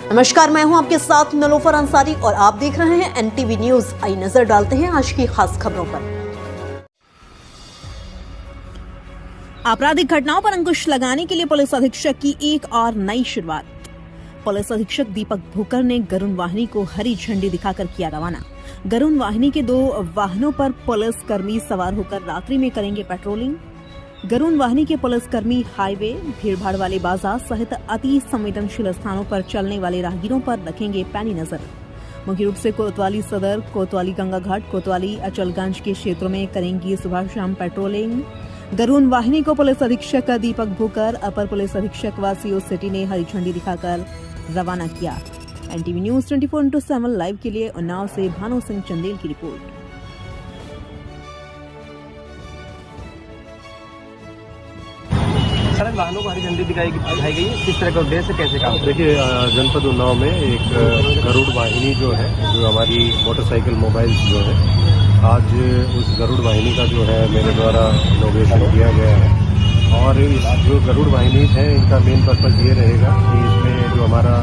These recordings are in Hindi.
नमस्कार, मैं हूं आपके साथ नलोफर अंसारी और आप देख रहे हैं एनटीवी न्यूज। आई नजर डालते हैं आज की खास खबरों पर। आपराधिक घटनाओं पर अंकुश लगाने के लिए पुलिस अधीक्षक की एक और नई शुरुआत। पुलिस अधीक्षक दीपक भूकर ने गरुण वाहिनी को हरी झंडी दिखाकर किया रवाना। गरुण वाहिनी के 2 वाहनों पर पुलिस कर्मी सवार होकर रात्रि में करेंगे पेट्रोलिंग। गरुण वाहिनी के पुलिसकर्मी हाईवे, भीड़भाड़ वाले बाजार सहित अति संवेदनशील स्थानों पर चलने वाले राहगीरों पर रखेंगे पैनी नजर। मुख्य रूप से कोतवाली सदर, कोतवाली गंगा घाट, कोतवाली अचलगंज के क्षेत्रों में करेंगी सुबह शाम पेट्रोलिंग। गरुण वाहिनी को पुलिस अधीक्षक दीपक भूकर, अपर पुलिस अधीक्षक व सीओ सिटी ने हरी झंडी दिखाकर रवाना किया। एनटीवी न्यूज 24/7 लाइव के लिए उन्नाव से भानु सिंह चंदेल की रिपोर्ट। सर, वाहनों को हरी झंडी दिखाई गई है, किस तरह का उद्देश्य, कैसे काम? देखिए, जनपद उन्नाव में एक गरुड़ वाहिनी जो है, जो हमारी मोटरसाइकिल मोबाइल्स जो है, आज उस गरुड़ वाहिनी का जो है मेरे द्वारा इनॉग्रेशन किया गया है। और इस जो गरुड़ वाहिनी है, इनका मेन पर्पज़ ये रहेगा कि इसमें जो हमारा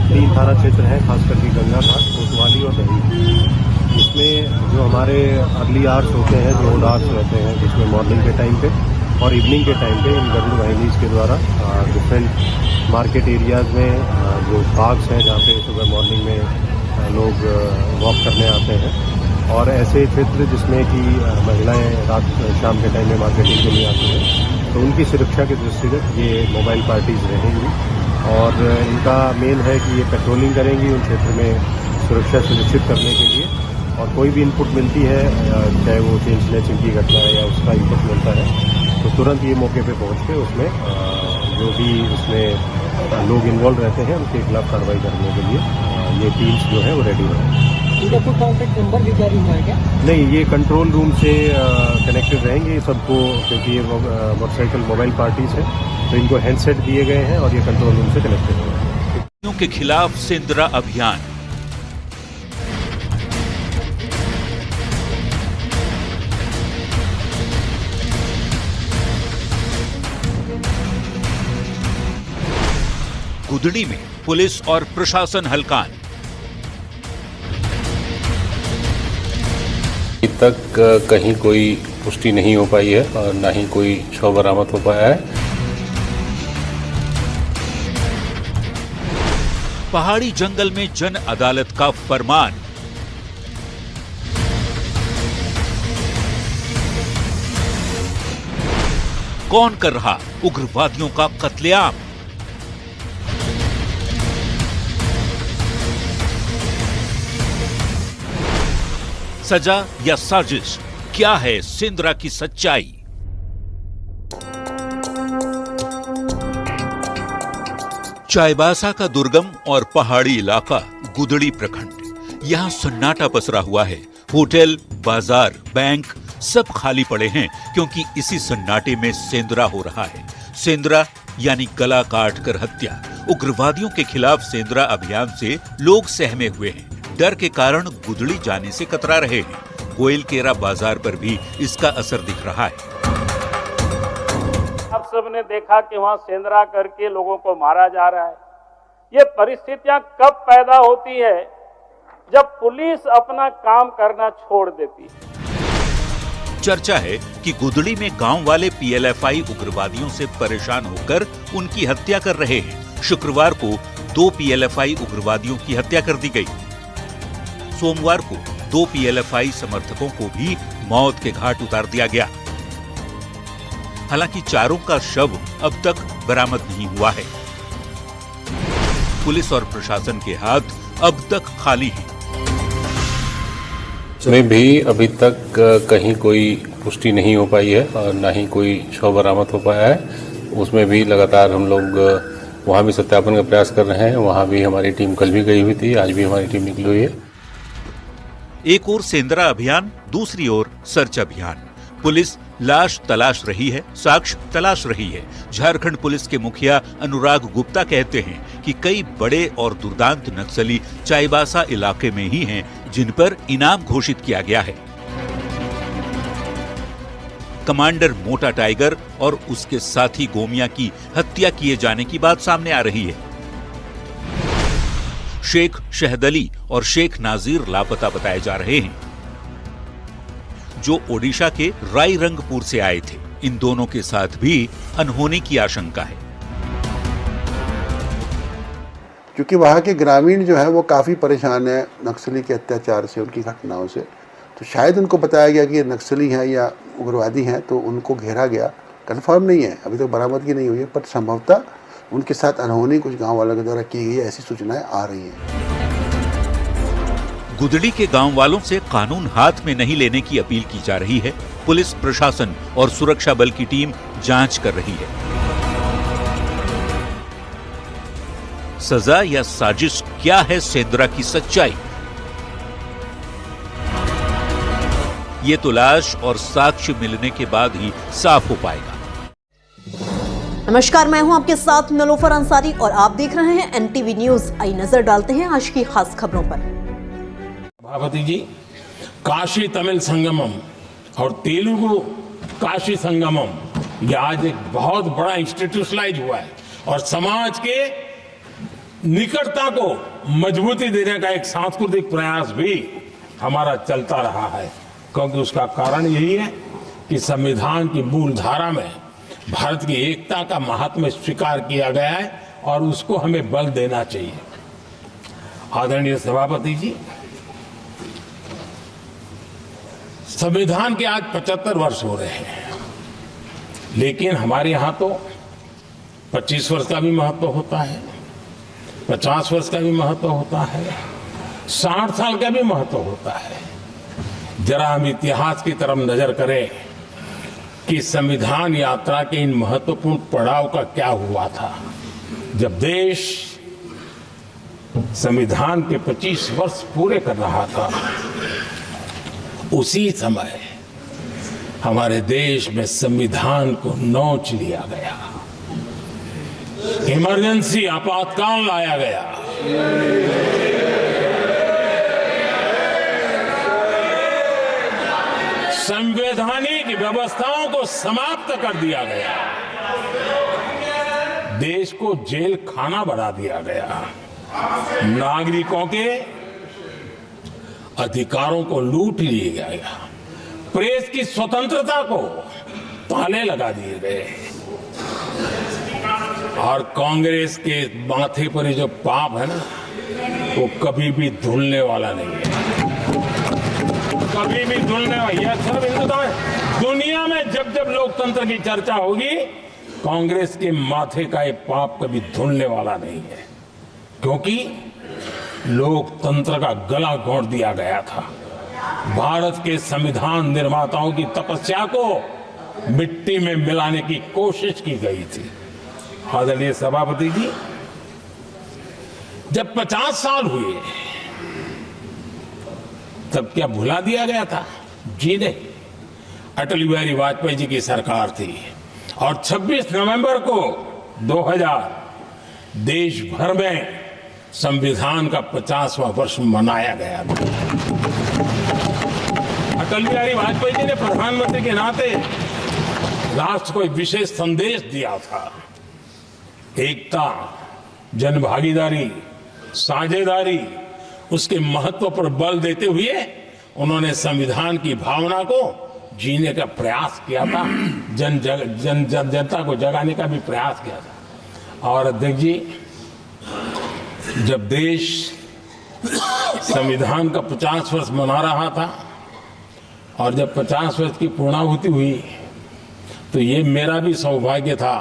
3 थाना क्षेत्र है, खास करके गंगा घाट, कोतवाली और दही, इसमें जो हमारे अर्ली आवर्स होते हैं, जो ओल्ड आवर्स रहते हैं, जिसमें मॉर्निंग के टाइम पे और इवनिंग के टाइम पे इन गरुड़ वाहिनीज़ के द्वारा डिफरेंट मार्केट एरियाज़ में जो पार्क्स हैं, जहाँ पे सुबह मॉर्निंग में लोग वॉक करने आते हैं, और ऐसे क्षेत्र जिसमें कि महिलाएं रात शाम के टाइम में मार्केटिंग के लिए आती हैं, तो उनकी सुरक्षा के दृष्टिगत ये मोबाइल पार्टीज रहेंगी। और इनका मेन है कि ये पेट्रोलिंग करेंगी उन क्षेत्र में सुरक्षा सुनिश्चित करने के लिए। और कोई भी इनपुट मिलती है, चाहे वो चेन स्नैचिंग की घटना है या उसका इनपुट मिलता है, तो तुरंत ये मौके पे पहुंच के उसमें जो भी उसमें लोग इन्वॉल्व रहते हैं उनके खिलाफ कार्रवाई करने के लिए ये टीम्स जो है वो रेडी हैं। इनका कोई कॉन्टैक्ट नंबर भी जारी हुआ है क्या? नहीं, ये कंट्रोल रूम से कनेक्टेड रहेंगे सबको, क्योंकि ये मोटरसाइकिल मोबाइल पार्टीज हैं, तो इनको हैंडसेट दिए गए हैं और ये कंट्रोल रूम से कनेक्टेड हैं। के खिलाफ सेंद्रा अभियान। गुदड़ी में पुलिस और प्रशासन हलकान। अभी तक कहीं कोई पुष्टि नहीं हो पाई है और न ही कोई शव बरामद हो पाया है। पहाड़ी जंगल में जन अदालत का फरमान। कौन कर रहा उग्रवादियों का कत्लेआम? सजा या साजिश, क्या है सेंद्रा की सच्चाई? चाईबासा का दुर्गम और पहाड़ी इलाका गुदड़ी प्रखंड। यहां सन्नाटा पसरा हुआ है। होटल, बाजार, बैंक सब खाली पड़े हैं, क्योंकि इसी सन्नाटे में सेंद्रा हो रहा है। सेंद्रा यानी गला काट कर हत्या। उग्रवादियों के खिलाफ सेंद्रा अभियान से लोग सहमे हुए हैं। डर के कारण गुदड़ी जाने से कतरा रहे हैं। गोयलकेरा बाजार पर भी इसका असर दिख रहा है। आप सबने देखा कि वहां सेंद्रा करके लोगों को मारा जा रहा है। ये परिस्थितियां कब पैदा होती है? जब पुलिस अपना काम करना छोड़ देती है। चर्चा है कि गुदड़ी में गांव वाले पीएलएफआई उग्रवादियों से परेशान होकर उनकी हत्या कर रहे हैं। शुक्रवार को 2 पीएलएफआई उग्रवादियों की हत्या कर दी गई। सोमवार को 2 पीएलएफआई समर्थकों को भी मौत के घाट उतार दिया गया। हालांकि चारों का शव अब तक बरामद नहीं हुआ है। पुलिस और प्रशासन के हाथ अब तक खाली हैं। इसमें भी अभी तक कहीं कोई पुष्टि नहीं हो पाई है और न ही कोई शव बरामद हो पाया है। उसमें भी लगातार हम लोग वहाँ भी सत्यापन का प्रयास कर रहे हैं। वहाँ भी हमारी टीम कल भी गई हुई थी, आज भी हमारी टीम निकली हुई है। एक ओर सेंद्रा अभियान, दूसरी ओर सर्च अभियान। पुलिस लाश तलाश रही है, साक्ष्य तलाश रही है। झारखंड पुलिस के मुखिया अनुराग गुप्ता कहते हैं कि कई बड़े और दुर्दांत नक्सली चाईबासा इलाके में ही हैं, जिन पर इनाम घोषित किया गया है। कमांडर मोटा टाइगर और उसके साथी गोमिया की हत्या किए जाने की बात सामने आ रही है। शेख शहदली और शेख नाजीर लापता बताए जा रहे हैं, जो ओडिशा के रायरंगपुर से आए थे। इन दोनों के साथ भी अनहोनी की आशंका है, क्योंकि वहाँ के ग्रामीण जो है वो काफ़ी परेशान है नक्सली के अत्याचार से, उनकी घटनाओं से। तो शायद उनको बताया गया कि ये नक्सली हैं या उग्रवादी हैं, तो उनको घेरा गया। कंफर्म नहीं है, अभी तक बरामदगी नहीं हुई है, पर संभवतः उनके साथ अनहोनी कुछ गांव वालों के द्वारा की गई है, ऐसी सूचनाएं आ रही हैं। गुदड़ी के गांव वालों से कानून हाथ में नहीं लेने की अपील की जा रही है। पुलिस प्रशासन और सुरक्षा बल की टीम जांच कर रही है। सजा या साजिश क्या है सेंद्रा की सच्चाई, ये तो लाश और साक्ष्य मिलने के बाद ही साफ हो पाएगा। नमस्कार, मैं हूं आपके साथ नलोफर अंसारी और आप देख रहे हैं एनटीवी न्यूज। आई नजर डालते हैं आज की खास खबरों पर। सभापति जी, काशी तमिल संगमम और तेलुगु काशी संगमम ये आज एक बहुत बड़ा इंस्टीट्यूशनलाइज हुआ है और समाज के निकटता को मजबूती देने का एक सांस्कृतिक प्रयास भी हमारा चलता रहा है, क्योंकि उसका कारण यही है कि संविधान की मूल धारा में भारत की एकता का महात्म्य स्वीकार किया गया है और उसको हमें बल देना चाहिए। आदरणीय सभापति जी, संविधान के आज 75 वर्ष हो रहे हैं, लेकिन हमारे यहाँ तो 25 वर्ष का भी महत्व होता है, 50 वर्ष का भी महत्व होता है, 60 साल का भी महत्व होता है। जरा हम इतिहास की तरफ नजर करें कि संविधान यात्रा के इन महत्वपूर्ण पड़ाव का क्या हुआ था। जब देश संविधान के 25 वर्ष पूरे कर रहा था, उसी समय हमारे देश में संविधान को नोच लिया गया, इमरजेंसी आपातकाल लाया गया। संवैधानिक व्यवस्थाओं को समाप्त कर दिया गया, देश को जेल खाना बना दिया गया, नागरिकों के अधिकारों को लूट लिया गया, प्रेस की स्वतंत्रता को ताले लगा दिए गए और कांग्रेस के माथे पर ये जो पाप है ना, वो कभी भी धुलने वाला नहीं है, कभी भी धुलने वाला। यह सब हिंदुस्तान, दुनिया में जब जब लोकतंत्र की चर्चा होगी, कांग्रेस के माथे का ये पाप कभी धुलने वाला नहीं है, क्योंकि लोकतंत्र का गला घोंट दिया गया था। भारत के संविधान निर्माताओं की तपस्या को मिट्टी में मिलाने की कोशिश की गई थी। आदरणीय सभापति जी, जब 50 साल हुए तब क्या भुला दिया गया था? जी नहीं, अटल बिहारी वाजपेयी जी की सरकार थी और 26 नवंबर को 2000 देश भर में संविधान का 50वां वर्ष मनाया गया था। अटल बिहारी वाजपेयी जी ने प्रधानमंत्री के नाते राष्ट्र को एक विशेष संदेश दिया था। एकता, जनभागीदारी, साझेदारी, उसके महत्व पर बल देते हुए उन्होंने संविधान की भावना को जीने का प्रयास किया था, जनता को जगाने का भी प्रयास किया था। और अध्यक्ष जी, जब देश संविधान का 50 वर्ष मना रहा था और जब 50 वर्ष की पूर्णाहुति हुई, तो ये मेरा भी सौभाग्य था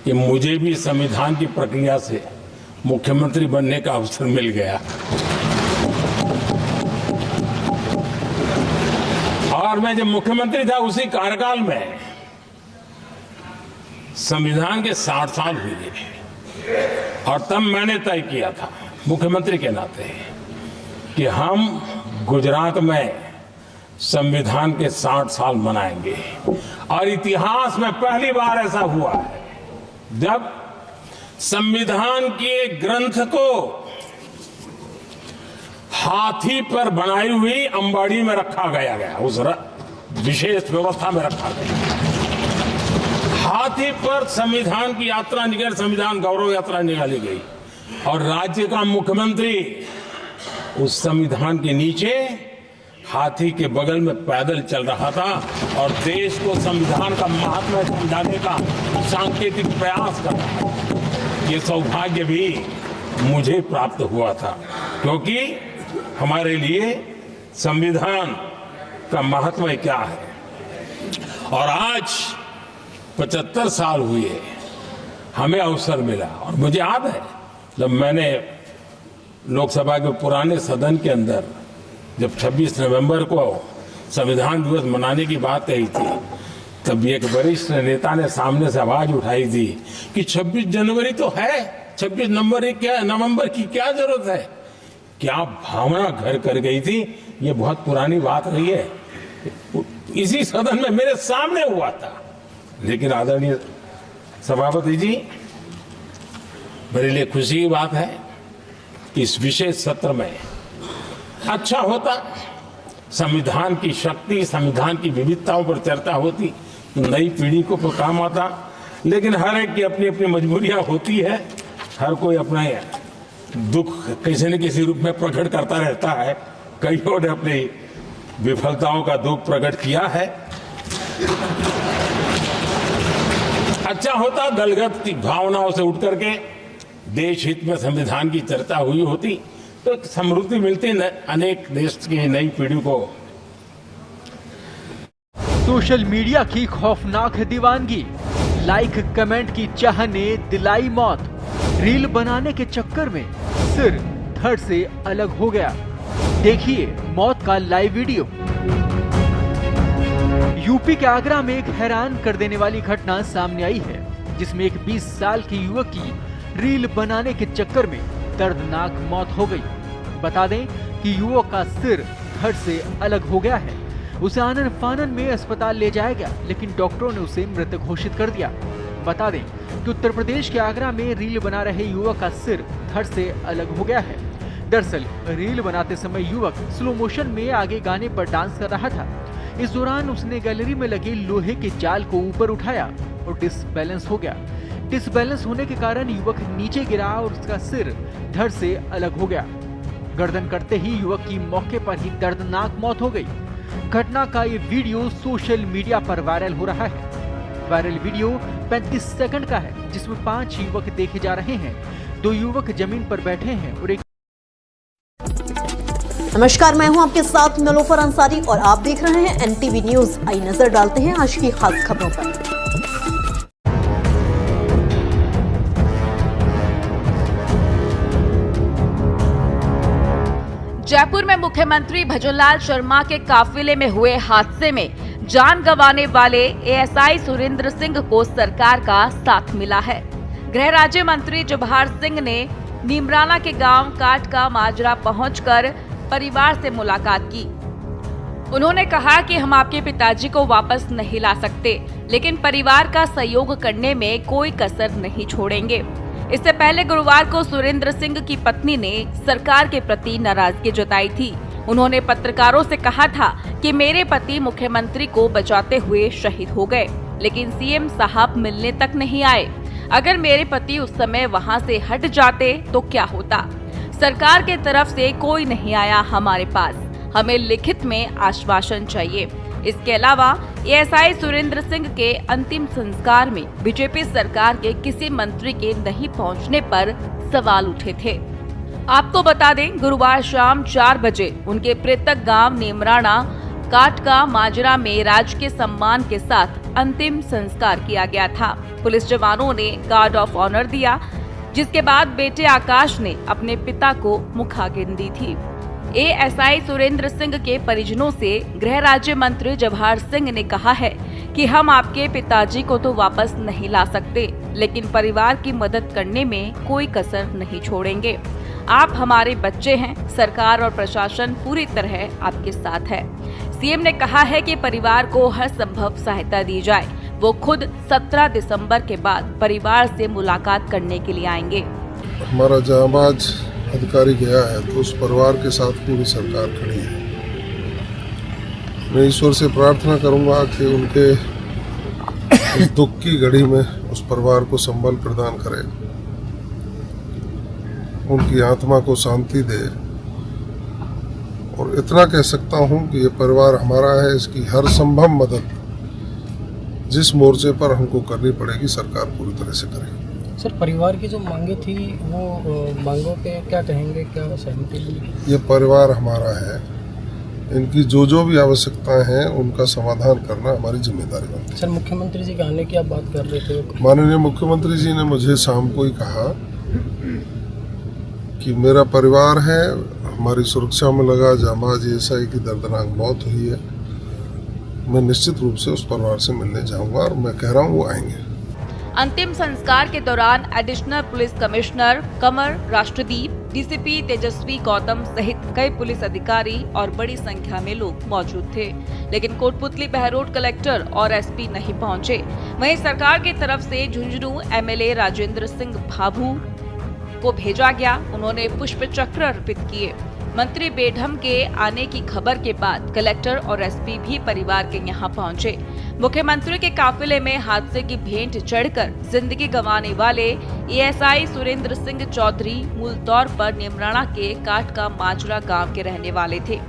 कि मुझे भी संविधान की प्रक्रिया से मुख्यमंत्री बनने का अवसर मिल गया। और मैं जब मुख्यमंत्री था, उसी कार्यकाल में संविधान के 60 साल हुए और तब मैंने तय किया था मुख्यमंत्री के नाते कि हम गुजरात में संविधान के 60 साल मनाएंगे। और इतिहास में पहली बार ऐसा हुआ है जब संविधान के ग्रंथ को हाथी पर बनाई हुई अंबाड़ी में रखा गया, उस विशेष व्यवस्था में रखा गया। हाथी पर संविधान की यात्रा निकल, संविधान गौरव यात्रा निकाली गई और राज्य का मुख्यमंत्री उस संविधान के नीचे हाथी के बगल में पैदल चल रहा था और देश को संविधान का महात्मा समझाने का सांकेतिक प्रयास कर रहा था। ये सौभाग्य भी मुझे प्राप्त हुआ था, क्योंकि हमारे लिए संविधान का महत्व क्या है। और आज 75 साल हुए हमें अवसर मिला, और मुझे याद है जब मैंने लोकसभा के पुराने सदन के अंदर जब 26 नवंबर को संविधान दिवस मनाने की बात कही थी, तब एक वरिष्ठ नेता ने सामने से आवाज उठाई थी कि 26 जनवरी तो है, 26 नवंबर की क्या जरूरत है। क्या भावना घर कर गई थी, ये बहुत पुरानी बात रही है। इसी सदन में मेरे सामने हुआ था। लेकिन आदरणीय सभापति जी, मेरे लिए खुशी की बात है कि इस विशेष सत्र में अच्छा होता, संविधान की शक्ति, संविधान की विविधताओं पर चर्चा होती तो नई पीढ़ी को काम आता। लेकिन हर एक की अपनी अपनी मजबूरियां होती है, हर कोई अपना दुख किसी न किसी रूप में प्रकट करता रहता है। कईयों ने अपनी विफलताओं का दुख प्रकट किया है। अच्छा होता दलगत की भावनाओं से उठ करके देश हित में संविधान की चर्चा हुई होती तो एक समृद्धि मिलती अनेक देश की नई पीढ़ी को। सोशल मीडिया की खौफनाक दीवानगी, लाइक कमेंट की चाह ने दिलाई मौत। रील बनाने के चक्कर में सिर धड़ से अलग हो गया। देखिए मौत का लाइव वीडियो। यूपी के आगरा में एक हैरान कर देने वाली घटना सामने आई है, जिसमें एक 20 साल के युवक की रील बनाने के चक्कर में दर्दनाक मौत हो गई। बता दें कि युवक का सिर धड़ से अलग हो गया है। उसे आनन फानन में अस्पताल ले जाया गया, लेकिन डॉक्टरों ने उसे मृत घोषित कर दिया। बता दें कि उत्तर प्रदेश के आगरा में रील बना रहे युवक का सिर धड़ से अलग हो गया है। दरअसल रील बनाते समय युवक स्लो मोशन में आगे गाने पर डांस कर रहा था। इस दौरान उसने गैलरी में लगे लोहे के जाल को ऊपर उठाया और डिसबैलेंस हो गया। डिसबैलेंस होने के कारण युवक नीचे गिरा और उसका सिर धड़ से अलग हो गया। गर्दन करते ही युवक की मौके पर ही दर्दनाक मौत हो गई। घटना का ये वीडियो सोशल मीडिया पर वायरल हो रहा है। वायरल वीडियो 35 सेकंड का है, जिसमें 5 युवक देखे जा रहे हैं। 2 युवक जमीन पर बैठे हैं और एक। नमस्कार, मैं हूं आपके साथ नलोफर अंसारी और आप देख रहे हैं NTV न्यूज। आई नजर डालते हैं आज की खास खबरों पर। जयपुर में मुख्यमंत्री भजनलाल शर्मा के काफिले में हुए हादसे में जान गंवाने वाले ASI सुरेंद्र सिंह को सरकार का साथ मिला है। गृह राज्य मंत्री जवाहर सिंह ने नीमराना के गांव काट का माजरा पहुंचकर परिवार से मुलाकात की। उन्होंने कहा कि हम आपके पिताजी को वापस नहीं ला सकते, लेकिन परिवार का सहयोग करने में कोई कसर नहीं छोड़ेंगे। इससे पहले गुरुवार को सुरेंद्र सिंह की पत्नी ने सरकार के प्रति नाराजगी जताई थी। उन्होंने पत्रकारों से कहा था कि मेरे पति मुख्यमंत्री को बचाते हुए शहीद हो गए, लेकिन CM साहब मिलने तक नहीं आए। अगर मेरे पति उस समय वहां से हट जाते तो क्या होता? सरकार के तरफ से कोई नहीं आया हमारे पास। हमें लिखित में आश्वासन चाहिए। इसके अलावा ASI सुरेंद्र सिंह के अंतिम संस्कार में बीजेपी सरकार के किसी मंत्री के नहीं पहुंचने पर सवाल उठे थे। आपको बता दें, गुरुवार शाम 4 बजे उनके मृतक गांव नीमराना काट का माजरा में राजकीय सम्मान के साथ अंतिम संस्कार किया गया था। पुलिस जवानों ने गार्ड ऑफ ऑनर दिया, जिसके बाद बेटे आकाश ने अपने पिता को मुखाग्नि दी थी। ASI सुरेंद्र सिंह के परिजनों से गृह राज्य मंत्री जवाहर सिंह ने कहा है कि हम आपके पिताजी को तो वापस नहीं ला सकते, लेकिन परिवार की मदद करने में कोई कसर नहीं छोड़ेंगे। आप हमारे बच्चे हैं। सरकार और प्रशासन पूरी तरह आपके साथ है। CM ने कहा है कि परिवार को हर संभव सहायता दी जाए। वो खुद 17 दिसंबर के बाद परिवार से मुलाकात करने के लिए आएंगे। हमारा जांबाज अधिकारी गया है तो उस परिवार के साथ पूरी सरकार खड़ी है। मैं ईश्वर से प्रार्थना करूंगा कि उनके इस दुख की घड़ी में उस परिवार को संबल प्रदान करें। उनकी आत्मा को शांति दे। और इतना कह सकता हूं कि ये परिवार हमारा है, इसकी हर संभव मदद जिस मोर्चे पर हमको करनी पड़ेगी सरकार पूरी तरह से करेगी। सर, परिवार की जो मांगे थी वो मांगों पे क्या कहेंगे, क्या सहमति मिली? ये परिवार हमारा है, इनकी जो भी आवश्यकताएं हैं उनका समाधान करना हमारी जिम्मेदारी बनती है। सर, मुख्यमंत्री जी के आने की आप बात कर रहे थे। माननीय मुख्यमंत्री जी ने मुझे शाम को ही कहा कि मेरा परिवार है, हमारी सुरक्षा में लगा जांबाज एएसआई की दर्दनाक मौत हुई है, मैं निश्चित रूप से उस परिवार से मिलने जाऊंगा और मैं कह रहा हूं वो आएंगे। अंतिम संस्कार के दौरान एडिशनल पुलिस कमिश्नर कमर राष्ट्रदीप, डीसीपी तेजस्वी गौतम सहित कई पुलिस अधिकारी और बड़ी संख्या में लोग मौजूद थे, लेकिन कोटपुतली बहरोड कलेक्टर और एसपी नहीं पहुंचे। वहीं सरकार की तरफ से झुंझुनू एमएलए राजेंद्र सिंह भाभू को भेजा गया, उन्होंने पुष्प चक्र अर्पित किए। मंत्री बेढम के आने की खबर के बाद कलेक्टर और एसपी भी परिवार के यहां पहुंचे। मुख्यमंत्री के काफिले में हादसे की भेंट चढ़कर जिंदगी गंवाने वाले एएसआई सुरेंद्र सिंह चौधरी मूल तौर पर निमराना के काट का माजरा गांव के रहने वाले थे।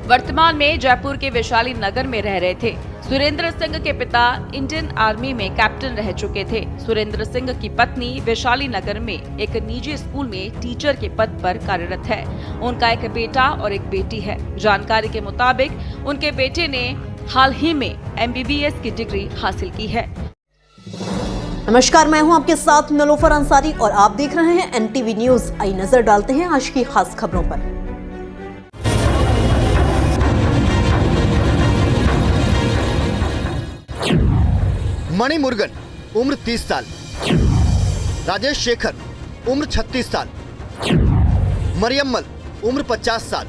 वर्तमान में जयपुर के वैशाली नगर में रह रहे थे। सुरेंद्र सिंह के पिता इंडियन आर्मी में कैप्टन रह चुके थे। सुरेंद्र सिंह की पत्नी वैशाली नगर में एक निजी स्कूल में टीचर के पद पर कार्यरत है। उनका एक बेटा और एक बेटी है। जानकारी के मुताबिक उनके बेटे ने हाल ही में MBBS की डिग्री हासिल की है। नमस्कार, मैं हूं आपके साथ नलोफर अंसारी और आप देख रहे हैं NTV न्यूज। आई नजर डालते हैं आज की खास खबरों पर। मणि मुर्गन उम्र 30 साल, राजेश शेखर उम्र 36 साल, मरियम्मल उम्र 50 साल,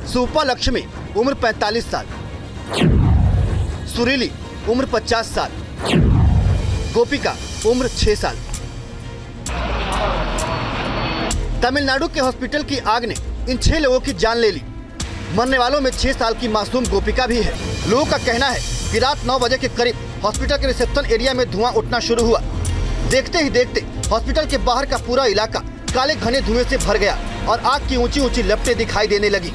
सूपा लक्ष्मी उम्र 45 साल, सुरीली उम्र 50 साल, गोपिका उम्र 6 साल। तमिलनाडु के हॉस्पिटल की आग ने इन 6 लोगों की जान ले ली। मरने वालों में 6 साल की मासूम गोपिका भी है। लोगों का कहना है कि रात 9 बजे के करीब हॉस्पिटल के रिसेप्शन एरिया में धुआं उठना शुरू हुआ। देखते ही देखते हॉस्पिटल के बाहर का पूरा इलाका काले घने धुएं से भर गया और आग की ऊंची ऊंची लपटें दिखाई देने लगी।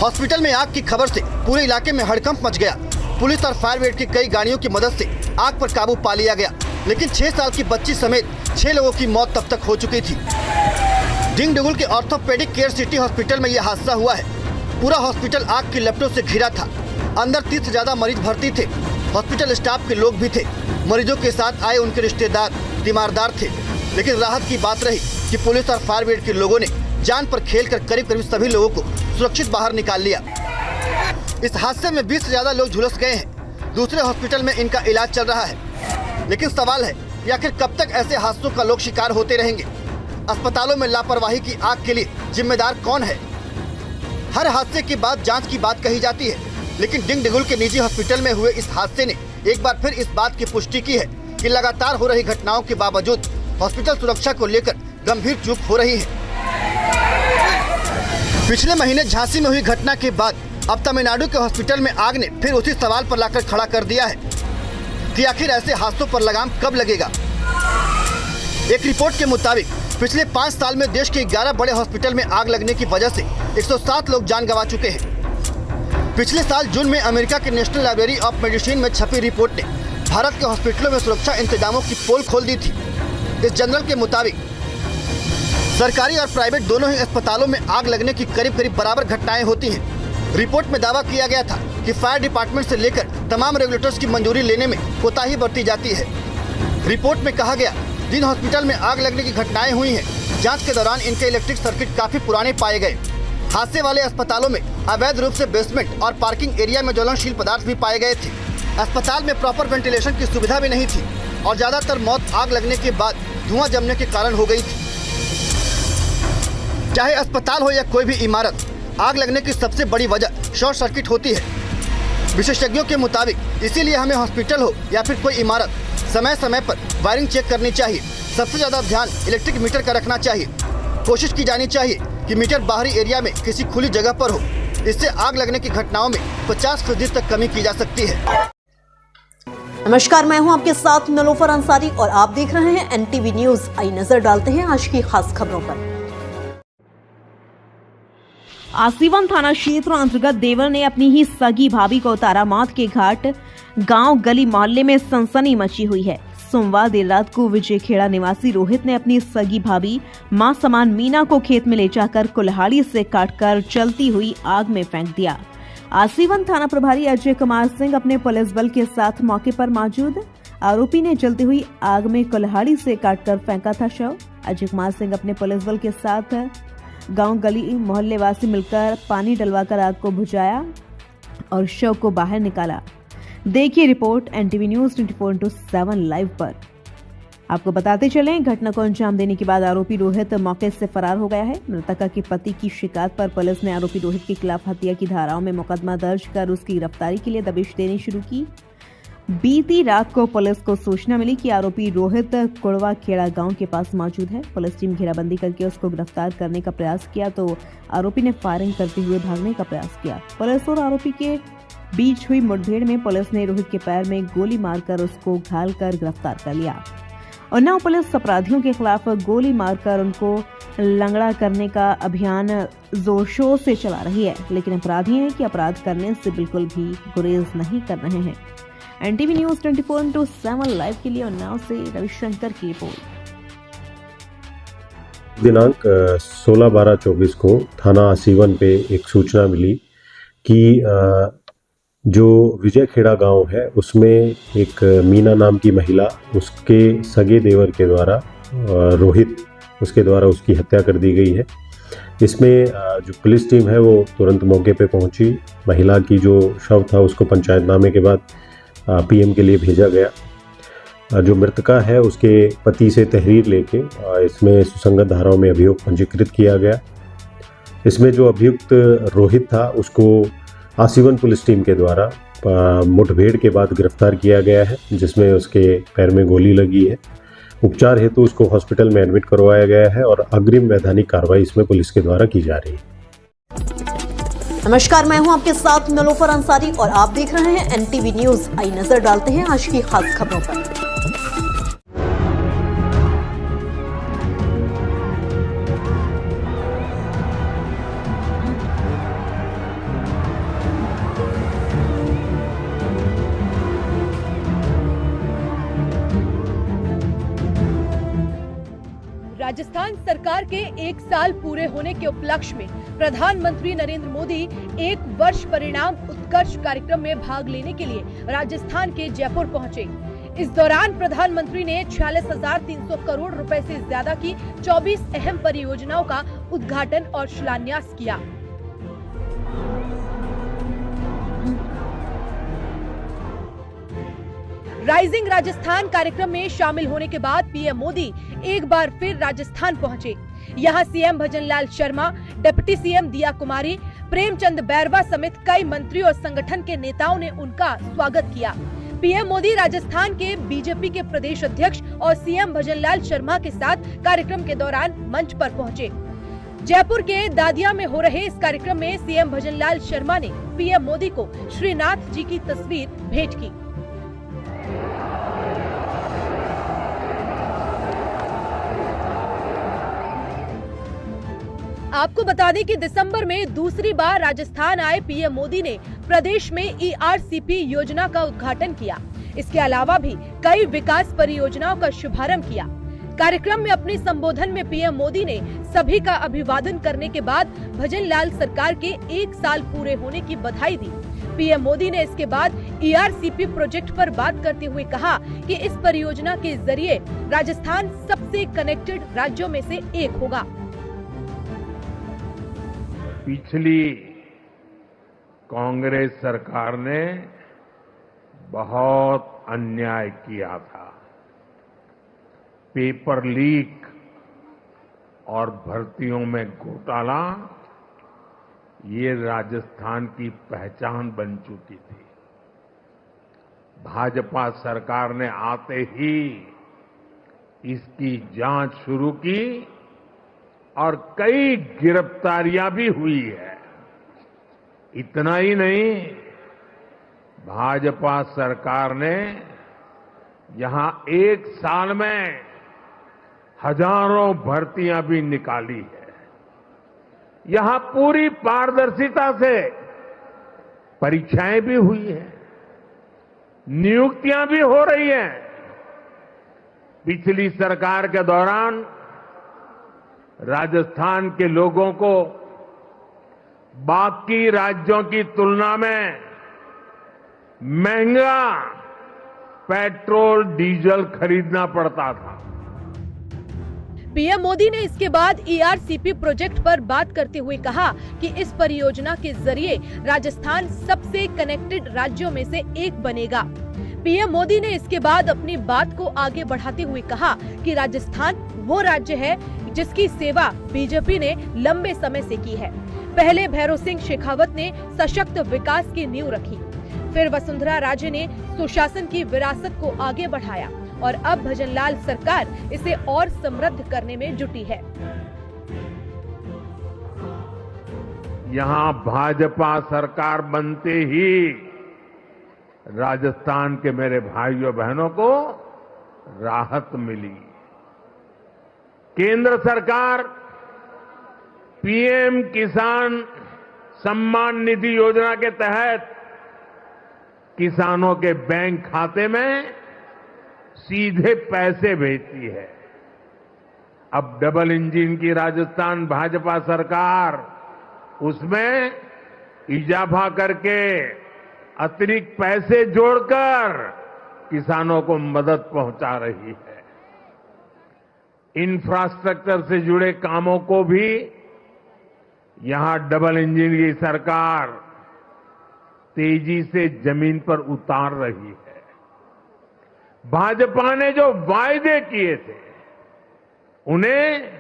हॉस्पिटल में आग की खबर से पूरे इलाके में हड़कंप मच गया। पुलिस और फायर ब्रिगेड की कई गाड़ियों की मदद से आग पर काबू पा लिया गया, लेकिन 6 साल की बच्ची समेत 6 लोगों की मौत तब तक हो चुकी थी। डिंगडुगुल के ऑर्थोपेडिक केयर सिटी हॉस्पिटल में यह हादसा हुआ है। पूरा हॉस्पिटल आग की लपटों से घिरा था। अंदर 30 से ज्यादा मरीज भर्ती थे। हॉस्पिटल स्टाफ के लोग भी थे। मरीजों के साथ आए उनके रिश्तेदार, तीमारदार थे। लेकिन राहत की बात रही कि पुलिस और फायर ब्रिगेड के लोगों ने जान पर खेलकर करीब करीब सभी लोगों को सुरक्षित बाहर निकाल लिया। इस हादसे में 20 से ज्यादा लोग झुलस गए हैं। दूसरे हॉस्पिटल में इनका इलाज चल रहा है। लेकिन सवाल है कि आखिर कब तक ऐसे हादसों का लोग शिकार होते रहेंगे? अस्पतालों में लापरवाही की आग के लिए जिम्मेदार कौन है? हर हादसे के बाद जांच की बात कही जाती है, लेकिन डिंगडुगुल के निजी हॉस्पिटल में हुए इस हादसे ने एक बार फिर इस बात की पुष्टि की है कि लगातार हो रही घटनाओं के बावजूद हॉस्पिटल सुरक्षा को लेकर गंभीर चूक हो रही है। पिछले महीने झांसी में हुई घटना के बाद अब तमिलनाडु के हॉस्पिटल में आग ने फिर उसी सवाल पर लाकर खड़ा कर दिया है कि आखिर ऐसे हादसों पर लगाम कब लगेगा। एक रिपोर्ट के मुताबिक पिछले 5 साल में देश के 11 बड़े हॉस्पिटल में आग लगने की वजह से 107 लोग जान गंवा चुके हैं। पिछले साल जून में अमेरिका के नेशनल लाइब्रेरी ऑफ मेडिसिन में छपी रिपोर्ट ने भारत के हॉस्पिटलों में सुरक्षा इंतजामों की पोल खोल दी थी। इस जर्नल के मुताबिक सरकारी और प्राइवेट दोनों ही अस्पतालों में आग लगने की करीब करीब बराबर घटनाएं होती हैं। रिपोर्ट में दावा किया गया था कि फायर डिपार्टमेंट से लेकर तमाम रेगुलेटर्स की मंजूरी लेने में कोताही बरती जाती है। रिपोर्ट में कहा गया, जिन हॉस्पिटल में आग लगने की घटनाएं हुई हैं, जांच के दौरान इनके इलेक्ट्रिक सर्किट काफी पुराने पाए गए। हादसे वाले अस्पतालों में अवैध रूप से बेसमेंट और पार्किंग एरिया में ज्वलनशील पदार्थ भी पाए गए थे। अस्पताल में प्रॉपर वेंटिलेशन की सुविधा भी नहीं थी और ज्यादातर मौत आग लगने के बाद धुआं जमने के कारण हो गई थी। चाहे अस्पताल हो या कोई भी इमारत, आग लगने की सबसे बड़ी वजह शॉर्ट सर्किट होती है। विशेषज्ञों के मुताबिक इसीलिए हमें हॉस्पिटल हो या फिर कोई इमारत, समय समय पर वायरिंग चेक करनी चाहिए। सबसे ज्यादा ध्यान इलेक्ट्रिक मीटर का रखना चाहिए। कोशिश की जानी चाहिए कि मीटर बाहरी एरिया में किसी खुली जगह पर हो। इससे आग लगने की घटनाओं में 50% तक कमी की जा सकती है। नमस्कार, मैं हूं आपके साथ नलोफर अंसारी और आप देख रहे हैं एनटीवी न्यूज। आई नजर डालते हैं आज की खास खबरों पर। आसीवन थाना क्षेत्र अंतर्गत देवर ने अपनी ही सगी भाभी को उतारा मौत के घाट। गांव गली मोहल्ले में सनसनी मची हुई है। सोमवार देर रात को विजयखेड़ा निवासी रोहित ने अपनी सगी भाभी मां समान मीना को खेत में ले जाकर कुल्हाड़ी से काटकर चलती हुई आग में फेंक दिया। आसीवन थाना प्रभारी अजय कुमार सिंह अपने पुलिस बल के साथ मौके पर मौजूद। आरोपी ने जलती हुई आग में कुल्हाड़ी से काटकर फेंका था शव। अजय कुमार सिंह अपने पुलिस बल के साथ गांव गली मोहल्ले वासी मिलकर पानी डलवाकर आग को बुझाया और शव को बाहर निकाला। देखिए रिपोर्ट एनटीवी न्यूज 24/7 लाइव पर। आपको बताते चलें, घटना को अंजाम देने के बाद आरोपी रोहित मौके से फरार हो गया है। मृतका के पति की शिकायत पर पुलिस ने आरोपी रोहित के खिलाफ हत्या की धाराओं में मुकदमा दर्ज कर उसकी गिरफ्तारी के लिए दबिश देनी शुरू की। बीती रात को पुलिस को सूचना मिली कि आरोपी रोहित कुड़वा खेड़ा गांव के पास मौजूद है। पुलिस टीम घेराबंदी करके उसको गिरफ्तार करने का प्रयास किया तो आरोपी ने फायरिंग करते हुए भागने का प्रयास किया। पुलिस और आरोपी के बीच हुई मुठभेड़ में पुलिस ने रोहित के पैर में गोली मारकर उसको घायल कर गिरफ्तार कर लिया। उन्नाव पुलिस अपराधियों के खिलाफ गोली मारकर उनको लंगड़ा करने का अभियान जोर शोर से चला रही है, लेकिन अपराधी हैं कि अपराध करने से बिल्कुल भी गुरेज नहीं कर रहे हैं। एनटीवी न्यूज 24/7 लाइव के लिए उन्नाव से रविशंकर की रिपोर्ट। दिनांक 16/12/24 को थाना आसीवन पे एक सूचना मिली कि जो विजयखेड़ा गांव है उसमें एक मीना नाम की महिला, उसके सगे देवर के द्वारा रोहित, उसके द्वारा उसकी हत्या कर दी गई है। इसमें जो पुलिस टीम है वो तुरंत मौके पे पहुंची। महिला की जो शव था उसको पंचायतनामे के बाद पीएम के लिए भेजा गया। जो मृतका है उसके पति से तहरीर लेके इसमें सुसंगत धाराओं में अभियोग पंजीकृत किया गया। इसमें जो अभियुक्त रोहित था उसको आसीवन पुलिस टीम के द्वारा मुठभेड़ के बाद गिरफ्तार किया गया है, जिसमें उसके पैर में गोली लगी है। उपचार हेतु उसको हॉस्पिटल में एडमिट करवाया गया है और अग्रिम वैधानिक कार्रवाई इसमें पुलिस के द्वारा की जा रही है। नमस्कार, मैं हूं आपके साथ नलोफर अंसारी और आप देख रहे हैं एनटीवी न्यूज। आई नजर डालते हैं आज की खास खबरों पर। राजस्थान सरकार के 1 साल पूरे होने के उपलक्ष्य में प्रधानमंत्री नरेंद्र मोदी 1 वर्ष परिणाम उत्कर्ष कार्यक्रम में भाग लेने के लिए राजस्थान के जयपुर पहुंचे। इस दौरान प्रधानमंत्री ने 46,300 करोड़ रुपए से ज्यादा की 24 अहम परियोजनाओं का उद्घाटन और शिलान्यास किया। राइजिंग राजस्थान कार्यक्रम में शामिल होने के बाद पीएम मोदी एक बार फिर राजस्थान पहुंचे। यहां CM Bhajanlal Sharma, deputy CM दिया कुमारी, प्रेमचंद बैरवा समेत कई मंत्री और संगठन के नेताओं ने उनका स्वागत किया। पीएम मोदी राजस्थान के बीजेपी के प्रदेश अध्यक्ष और सीएम भजनलाल शर्मा के साथ कार्यक्रम के दौरान मंच पर पहुंचे। जयपुर के दादिया में हो रहे इस कार्यक्रम में सीएम भजनलाल शर्मा ने पीएम मोदी को श्रीनाथ जी की तस्वीर भेंट की। आपको बता दें कि दिसंबर में दूसरी बार राजस्थान आए पीएम मोदी ने प्रदेश में ERCP योजना का उद्घाटन किया। इसके अलावा भी कई विकास परियोजनाओं का शुभारंभ किया। कार्यक्रम में अपने संबोधन में पीएम मोदी ने सभी का अभिवादन करने के बाद भजनलाल सरकार के 1 साल पूरे होने की बधाई दी। पीएम मोदी ने इसके बाद ERCP प्रोजेक्ट पर बात करते हुए कहा कि इस परियोजना के जरिए राजस्थान सबसे कनेक्टेड राज्यों में से एक होगा। पिछली कांग्रेस सरकार ने बहुत अन्याय किया था। पेपर लीक और भर्तियों में घोटाला ये राजस्थान की पहचान बन चुकी थी। भाजपा सरकार ने आते ही इसकी जांच शुरू की और कई गिरफ्तारियां भी हुई है। इतना ही नहीं, भाजपा सरकार ने यहां एक साल में हजारों भर्तियां भी निकाली है। यहां पूरी पारदर्शिता से परीक्षाएं भी हुई हैं, नियुक्तियां भी हो रही हैं। पिछली सरकार के दौरान राजस्थान के लोगों को बाकी राज्यों की तुलना में महंगा पेट्रोल डीजल खरीदना पड़ता था। पीएम मोदी ने इसके बाद ईआरसीपी प्रोजेक्ट पर बात करते हुए कहा कि इस परियोजना के जरिए राजस्थान सबसे कनेक्टेड राज्यों में से एक बनेगा। पीएम मोदी ने इसके बाद अपनी बात को आगे बढ़ाते हुए कहा कि राजस्थान वो राज्य है जिसकी सेवा बीजेपी ने लंबे समय से की है। पहले भैरों सिंह शेखावत ने सशक्त विकास की नींव रखी, फिर वसुंधरा राजे ने सुशासन की विरासत को आगे बढ़ाया और अब भजनलाल सरकार इसे और समृद्ध करने में जुटी है। यहां भाजपा सरकार बनते ही राजस्थान के मेरे भाइयों बहनों को राहत मिली। केंद्र सरकार पीएम किसान सम्मान निधि योजना के तहत किसानों के बैंक खाते में सीधे पैसे भेजती है। अब डबल इंजन की राजस्थान भाजपा सरकार उसमें इजाफा करके अतिरिक्त पैसे जोड़कर किसानों को मदद पहुंचा रही है। इंफ्रास्ट्रक्चर से जुड़े कामों को भी यहां डबल इंजन की सरकार तेजी से जमीन पर उतार रही है। भाजपा ने जो वायदे किए थे उन्हें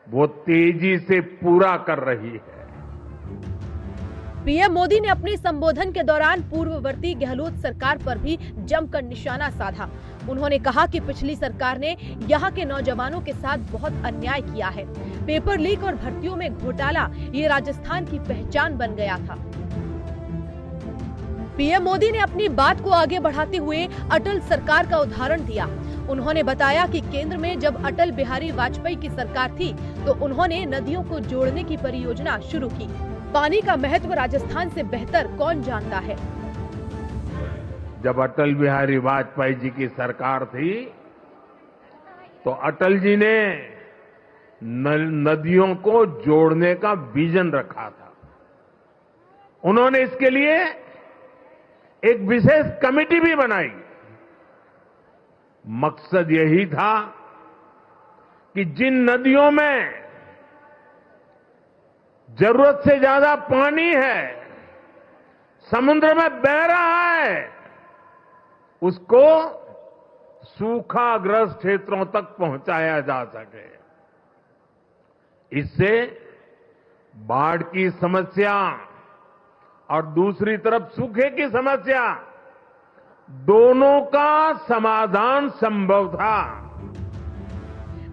वो तेजी से पूरा कर रही है। पीएम मोदी ने अपने संबोधन के दौरान पूर्ववर्ती गहलोत सरकार पर भी जमकर निशाना साधा। उन्होंने कहा कि पिछली सरकार ने यहाँ के नौजवानों के साथ बहुत अन्याय किया है। पेपर लीक और भर्तियों में घोटाला ये राजस्थान की पहचान बन गया था। पीएम मोदी ने अपनी बात को आगे बढ़ाते हुए अटल सरकार का उदाहरण दिया। उन्होंने बताया कि केंद्र में जब अटल बिहारी वाजपेयी की सरकार थी तो उन्होंने नदियों को जोड़ने की परियोजना शुरू की। पानी का महत्व राजस्थान से बेहतर कौन जानता है। जब अटल बिहारी वाजपेयी जी की सरकार थी तो अटल जी ने नदियों को जोड़ने का विजन रखा था। उन्होंने इसके लिए एक विशेष कमेटी भी बनाई। मकसद यही था कि जिन नदियों में जरूरत से ज्यादा पानी है, समुद्र में बह रहा है, उसको सूखाग्रस्त क्षेत्रों तक पहुंचाया जा सके। इससे बाढ़ की समस्या और दूसरी तरफ सूखे की समस्या दोनों का समाधान संभव था।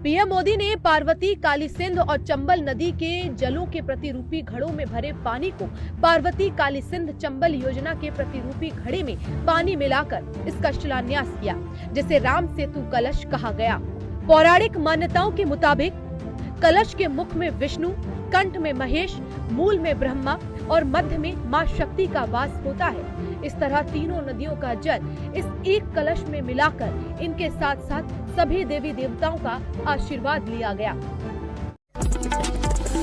पीएम मोदी ने पार्वती, काली सिंध और चंबल नदी के जलों के प्रतिरूपी घड़ों में भरे पानी को पार्वती, काली सिंध, चंबल योजना के प्रतिरूपी घड़े में पानी मिलाकर इसका शिलान्यास किया, जिसे राम सेतु कलश कहा गया। पौराणिक मान्यताओं के मुताबिक कलश के मुख में विष्णु, कंठ में महेश, मूल में ब्रह्मा और मध्य में मां शक्ति का वास होता है। इस तरह तीनों नदियों का जल इस एक कलश में मिलाकर इनके साथ साथ सभी देवी देवताओं का आशीर्वाद लिया गया।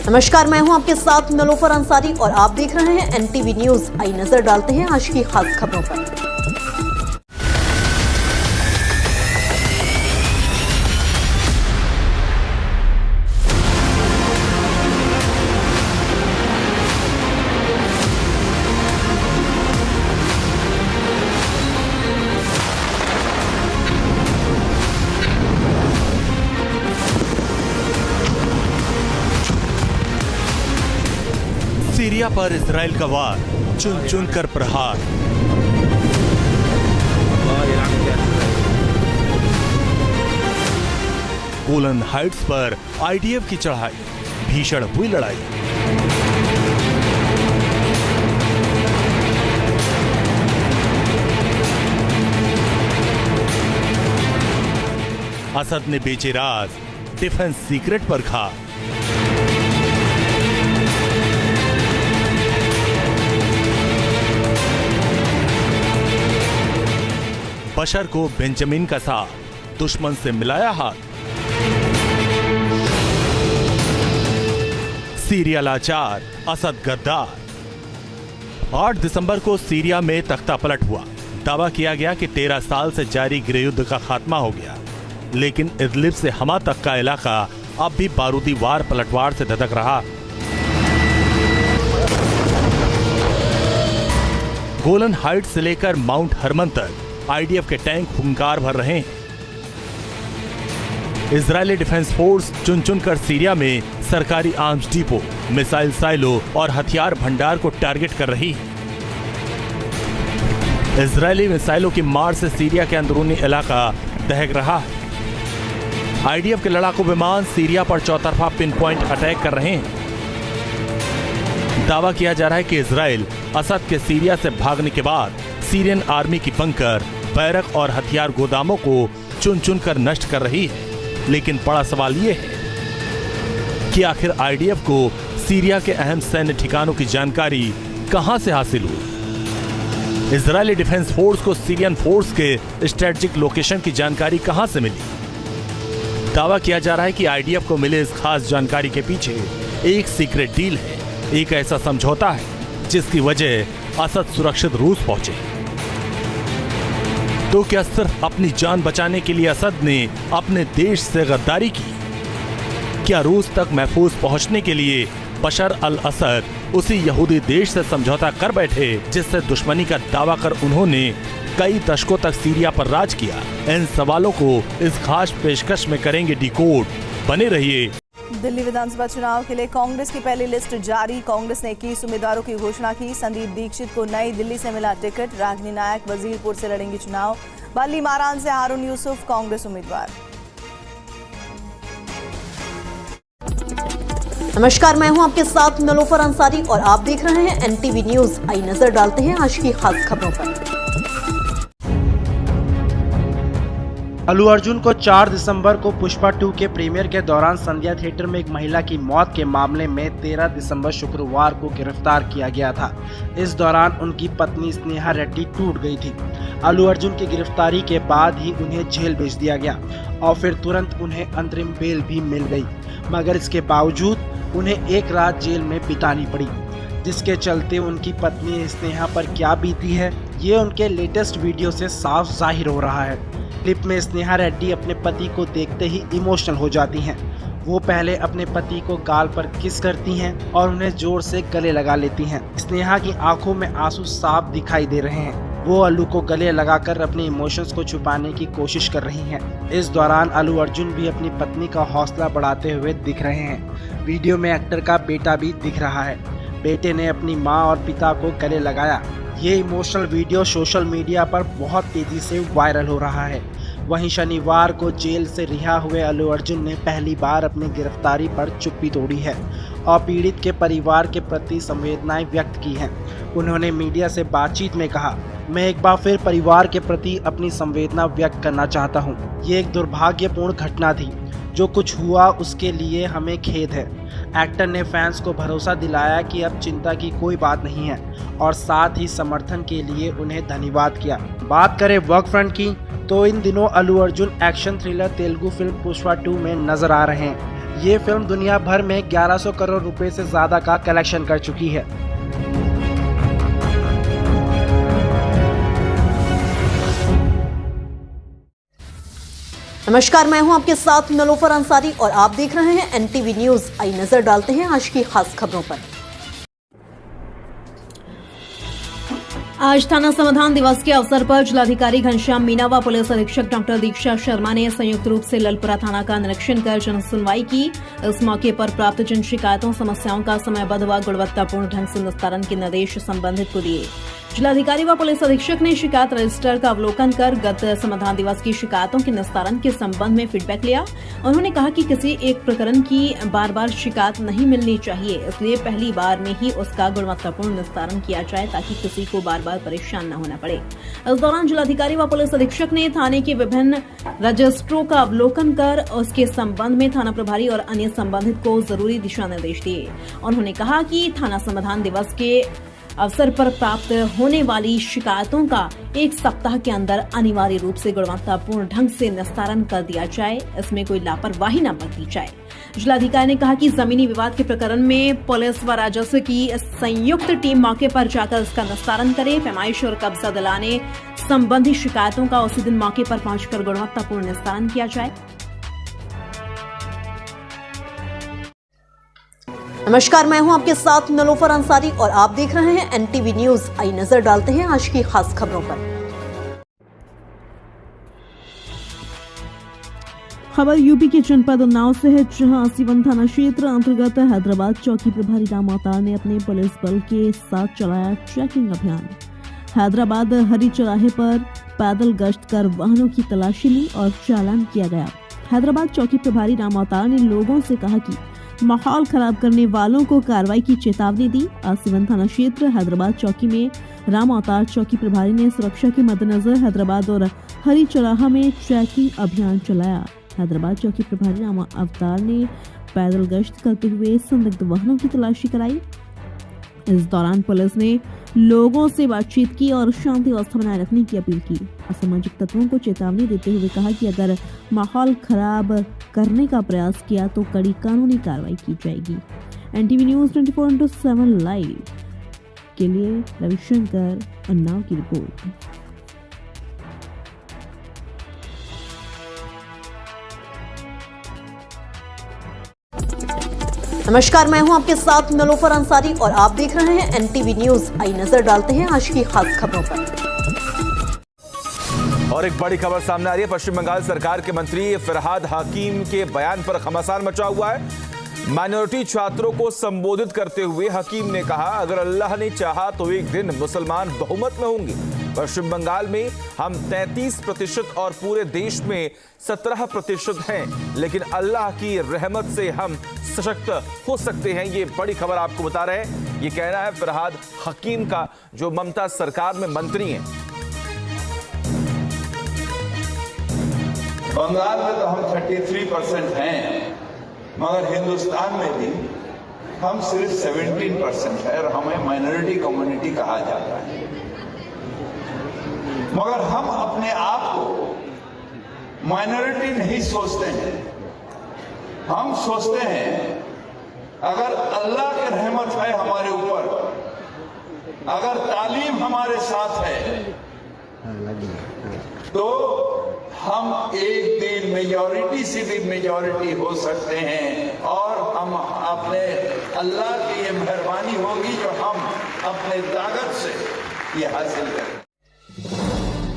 नमस्कार, मैं हूं आपके साथ नलोफर अंसारी और आप देख रहे हैं एनटीवी न्यूज। आई नजर डालते हैं आज की खास खबरों पर। सीरिया पर इजराइल का वार, चुन चुन कर प्रहार। गोलन हाइट्स पर आईडीएफ की चढ़ाई, भीषण हुई लड़ाई। असद ने बेचे राज, डिफेंस सीक्रेट पर खा। बशर को बेंजामिन का साथ, दुश्मन से मिलाया हाथ। सीरिया लाचार, असद गद्दार। 8 दिसंबर को सीरिया में तख्ता पलट हुआ। दावा किया गया कि 13 साल से जारी गृहयुद्ध का खात्मा हो गया, लेकिन इदलिब से हमा तक का इलाका अब भी बारूदी वार पलटवार से धधक रहा। गोलन हाइट्स से लेकर माउंट हरमन तक आईडीएफ के टैंक हुंकार भर रहे हैं। इजरायली डिफेंस फोर्स चुन चुनकर सीरिया में सरकारी आर्म्स डिपो, मिसाइल साइलो और हथियार भंडार को टारगेट कर रही है। इजरायली मिसाइलों की मार से सीरिया के अंदरूनी इलाका दहक रहा है। आईडीएफ के लड़ाकू विमान सीरिया पर चौतरफा पिन पॉइंट अटैक कर रहे हैं। दावा किया जा रहा है कि इजराइल असद के सीरिया से भागने के बाद सीरियन आर्मी की बंकर, बैरक और हथियार गोदामों को चुन चुनकर नष्ट कर रही है। लेकिन बड़ा सवाल यह है कि आखिर आईडीएफ को सीरिया के अहम सैन्य ठिकानों की जानकारी कहां से हासिल हुई? इजरायली डिफेंस फोर्स को सीरियन फोर्स के स्ट्रेटेजिक लोकेशन की जानकारी कहां से मिली? दावा किया जा रहा है कि आईडीएफ को मिले इस खास जानकारी के पीछे एक सीक्रेट डील है, एक ऐसा समझौता है जिसकी वजह असद सुरक्षित रूस पहुंचे। तो क्या सिर्फ अपनी जान बचाने के लिए असद ने अपने देश से गद्दारी की? क्या रूस तक महफूज पहुंचने के लिए बशर अल असद उसी यहूदी देश से समझौता कर बैठे जिससे दुश्मनी का दावा कर उन्होंने कई दशकों तक सीरिया पर राज किया? इन सवालों को इस खास पेशकश में करेंगे डिकोड। बने रहिए। दिल्ली विधानसभा चुनाव के लिए कांग्रेस की पहली लिस्ट जारी। कांग्रेस ने 21 उम्मीदवारों की घोषणा की। संदीप दीक्षित को नई दिल्ली से मिला टिकट। रागिनी नायक वजीरपुर से लड़ेंगी चुनाव। बाली मारान से हारून यूसुफ कांग्रेस उम्मीदवार। नमस्कार, मैं हूं आपके साथ नलोफर अंसारी और आप देख रहे हैं एनटीवी न्यूज। आई नजर डालते हैं आज की खास खबरों पर। अल्लू अर्जुन को 4 दिसंबर को पुष्पा 2 के प्रीमियर के दौरान संध्या थिएटर में एक महिला की मौत के मामले में 13 दिसंबर शुक्रवार को गिरफ्तार किया गया था। इस दौरान उनकी पत्नी स्नेहा रेड्डी टूट गई थी। अल्लू अर्जुन की गिरफ्तारी के बाद ही उन्हें जेल भेज दिया गया और फिर तुरंत उन्हें अंतरिम बेल भी मिल गई, मगर इसके बावजूद उन्हें एक रात जेल में बितानी पड़ी, जिसके चलते उनकी पत्नी स्नेहा पर क्या बीती है ये उनके लेटेस्ट वीडियो से साफ जाहिर हो रहा है। क्लिप में स्नेहा रेड्डी अपने पति को देखते ही इमोशनल हो जाती हैं। वो पहले अपने पति को गाल पर किस करती हैं और उन्हें जोर से गले लगा लेती हैं। स्नेहा की आंखों में आंसू साफ दिखाई दे रहे हैं। वो अल्लू को गले लगाकर अपने इमोशंस को छुपाने की कोशिश कर रही हैं। इस दौरान अल्लू अर्जुन भी अपनी पत्नी का हौसला बढ़ाते हुए दिख रहे हैं। वीडियो में एक्टर का बेटा भी दिख रहा है। बेटे ने अपनी माँ और पिता को गले लगाया। ये इमोशनल वीडियो सोशल मीडिया पर बहुत तेजी से वायरल हो रहा है। वहीं शनिवार को जेल से रिहा हुए अल्लू अर्जुन ने पहली बार अपनी गिरफ्तारी पर चुप्पी तोड़ी है और पीड़ित के परिवार के प्रति संवेदनाएं व्यक्त की हैं। उन्होंने मीडिया से बातचीत में कहा, मैं एक बार फिर परिवार के प्रति अपनी संवेदना व्यक्त करना चाहता हूं। ये एक दुर्भाग्यपूर्ण घटना थी। जो कुछ हुआ उसके लिए हमें खेद है। एक्टर ने फैंस को भरोसा दिलाया कि अब चिंता की कोई बात नहीं है और साथ ही समर्थन के लिए उन्हें धन्यवाद किया। बात करें वर्क फ्रंट की तो इन दिनों Allu Arjun action thriller Telugu film Pushpa 2 में नजर आ रहे हैं। ये फिल्म दुनिया भर में 1100 करोड़ रुपए से ज्यादा का कलेक्शन कर चुकी है। नमस्कार, मैं हूं आपके साथ नलोफर अंसारी और आप देख रहे हैं एनटीवी न्यूज। आई नजर डालते हैं आज की खास खबरों पर। आज थाना समाधान दिवस के अवसर पर जिलाधिकारी घनश्याम मीना व पुलिस अधीक्षक डॉक्टर दीक्षा शर्मा ने संयुक्त रूप से ललपुरा थाना का निरीक्षण कर जन सुनवाई की। इस मौके पर प्राप्त जन शिकायतों समस्याओं का समयबद्ध व गुणवत्तापूर्ण ढंग से निस्तारण के निर्देश संबंधित को दिए। जिलाधिकारी व पुलिस अधीक्षक ने शिकायत रजिस्टर का अवलोकन कर गत समाधान दिवस की शिकायतों के निस्तारण के संबंध में फीडबैक लिया। उन्होंने कहा कि किसी एक प्रकरण की बार बार शिकायत नहीं मिलनी चाहिए, इसलिए पहली बार में ही उसका गुणवत्तापूर्ण निस्तारण किया जाए ताकि किसी को बार बार परेशान न होना पड़े। इस दौरान जिलाधिकारी व पुलिस अधीक्षक ने थाने के विभिन्न रजिस्टरों का अवलोकन कर उसके संबंध में थाना प्रभारी और अन्य संबंधित को जरूरी दिशा निर्देश दिए। उन्होंने कहा कि थाना समाधान दिवस के अवसर पर प्राप्त होने वाली शिकायतों का 1 सप्ताह के अंदर अनिवार्य रूप से गुणवत्तापूर्ण ढंग से निस्तारण कर दिया जाए, इसमें कोई लापरवाही न बरती जाए। जिलाधिकारी ने कहा कि जमीनी विवाद के प्रकरण में पुलिस व राजस्व की संयुक्त टीम मौके पर जाकर इसका निस्तारण करे। पैमाइश और कब्जा दिलाने संबंधी शिकायतों का उसी दिन मौके पर पहुंचकर गुणवत्तापूर्ण निस्तारण किया जाए। नमस्कार, मैं हूं आपके साथ नलोफर अंसारी और आप देख रहे हैं एनटीवी न्यूज। आई नजर डालते हैं आज की खास खबरों पर। खबर यूपी के जनपद उन्नाव से है, जहां सीवन थाना क्षेत्र अंतर्गत हैदराबाद चौकी प्रभारी राम अवतार ने अपने पुलिस बल के साथ चलाया चेकिंग अभियान। हैदराबाद हरी चौराहे पर पैदल गश्त कर वाहनों की तलाशी ली और चालान किया गया। हैदराबाद चौकी प्रभारी राम अवतार ने लोगों से कहा कि माहौल खराब करने वालों को कार्रवाई की चेतावनी दी। आज सीवन थाना क्षेत्र हैदराबाद चौकी में राम अवतार चौकी प्रभारी ने सुरक्षा के मद्देनजर हैदराबाद और हरी चौराहा में चेकिंग अभियान चलाया। हैदराबाद चौकी प्रभारी राम अवतार ने पैदल गश्त करते हुए संदिग्ध वाहनों की तलाशी कराई। इस दौरान पुलिस ने लोगों से बातचीत की और शांति व्यवस्था बनाए रखने की अपील की। असामाजिक तत्वों को चेतावनी देते हुए कहा कि अगर माहौल खराब करने का प्रयास किया तो कड़ी कानूनी कार्रवाई की जाएगी। एनटीवी न्यूज 24/7 लाइव के लिए रविशंकर उन्नाव की रिपोर्ट। नमस्कार, मैं हूं आपके साथ नलोफर अंसारी और आप देख रहे हैं एनटीवी न्यूज। आई नजर डालते हैं आज की खास खबरों पर। और एक बड़ी खबर सामने आ रही है। पश्चिम बंगाल सरकार के मंत्री फरहाद हकीम के बयान पर घमासान मचा हुआ है। माइनॉरिटी छात्रों को संबोधित करते हुए हकीम ने कहा, अगर अल्लाह ने चाहा तो एक दिन मुसलमान बहुमत में होंगे। पश्चिम बंगाल में हम 33% और पूरे देश में 17% हैं, लेकिन अल्लाह की रहमत से हम सशक्त हो सकते हैं। ये बड़ी खबर आपको बता रहे हैं। ये कहना है फरहाद हकीम का, जो ममता सरकार में मंत्री हैं। बंगाल में तो हम 33% हैं, मगर हिंदुस्तान में भी हम सिर्फ 17% है और हमें माइनॉरिटी कम्युनिटी कहा जाता है। मगर हम अपने आप को माइनॉरिटी नहीं सोचते हैं। हम सोचते हैं अगर अल्लाह की रहमत है हमारे ऊपर, अगर तालीम हमारे साथ है, तो हम एक दिन मेजॉरिटी से भी मेजॉरिटी हो सकते हैं और हम अपने अल्लाह की ये मेहरबानी होगी जो हम अपने ताकत से ये हासिल करें।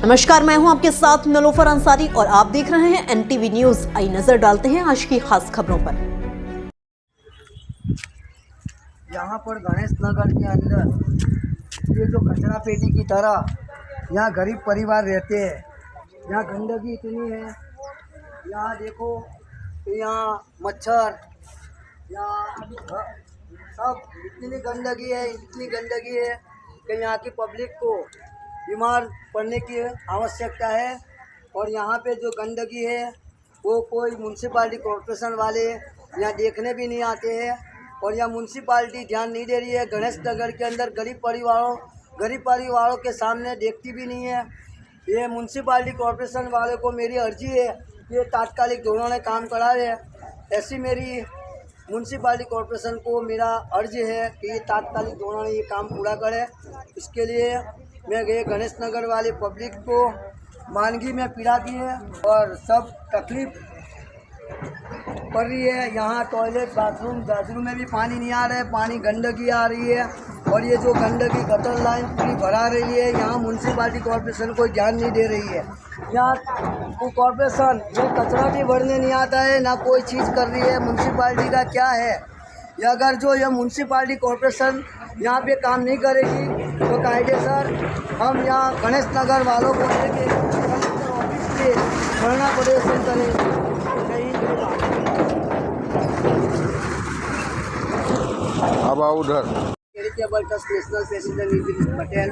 नमस्कार, मैं हूं आपके साथ नलोफर अंसारी और आप देख रहे हैं एनटीवी न्यूज। आई नजर डालते हैं आज की खास खबरों पर। यहाँ पर गणेश नगर के अंदर ये जो कचरा पेटी की तरह यहाँ गरीब परिवार रहते हैं, यहाँ गंदगी इतनी है। यहाँ देखो, यहाँ मच्छर, यहाँ सब इतनी गंदगी है कि यहाँ की पब्लिक को बीमार पड़ने की आवश्यकता है। और यहाँ पे जो गंदगी है वो कोई म्यूनसिपालिटी कॉरपोरेशन वाले यहाँ देखने भी नहीं आते हैं और यहाँ म्यूनसिपालिटी ध्यान नहीं दे रही है। गणेश नगर के अंदर गरीब परिवारों के सामने देखती भी नहीं है। ये म्यूनसिपालिटी कॉरपोरेशन वाले को मेरी अर्जी है कि तात्कालिक धोरण में काम करा रहे। ऐसी मेरी म्यूनसिपालिटी कॉरपोरेशन को मेरा अर्जी है कि ये तात्कालिक धोरण में ये काम पूरा करे। इसके लिए मैं गए गणेश नगर वाले पब्लिक को मानगी में पीड़ा दी है और सब तकलीफ पड़ रही है। यहाँ टॉयलेट बाथरूम में भी पानी नहीं आ रहा है, पानी गंदगी आ रही है और ये जो गंदगी गटर लाइन पूरी भरा रही है। यहाँ म्यूनसिपालिटी कॉरपोरेशन कोई ध्यान नहीं दे रही है। यहाँ को कॉरपोरेशन ये कचरा भी भरने नहीं आता है, ना कोई चीज़ कर रही है। म्यूनसिपालिटी का क्या है, ये अगर जो ये म्यूनसिपालिटी कॉरपोरेशन यहाँ पे काम नहीं करेगी तो कायदेसर हम यहाँ गणेश नगर वालों को लेके कलेक्टर ऑफिस पे धरना प्रदर्शन करें। अब आओ उधर charitable trust national president Idris Patel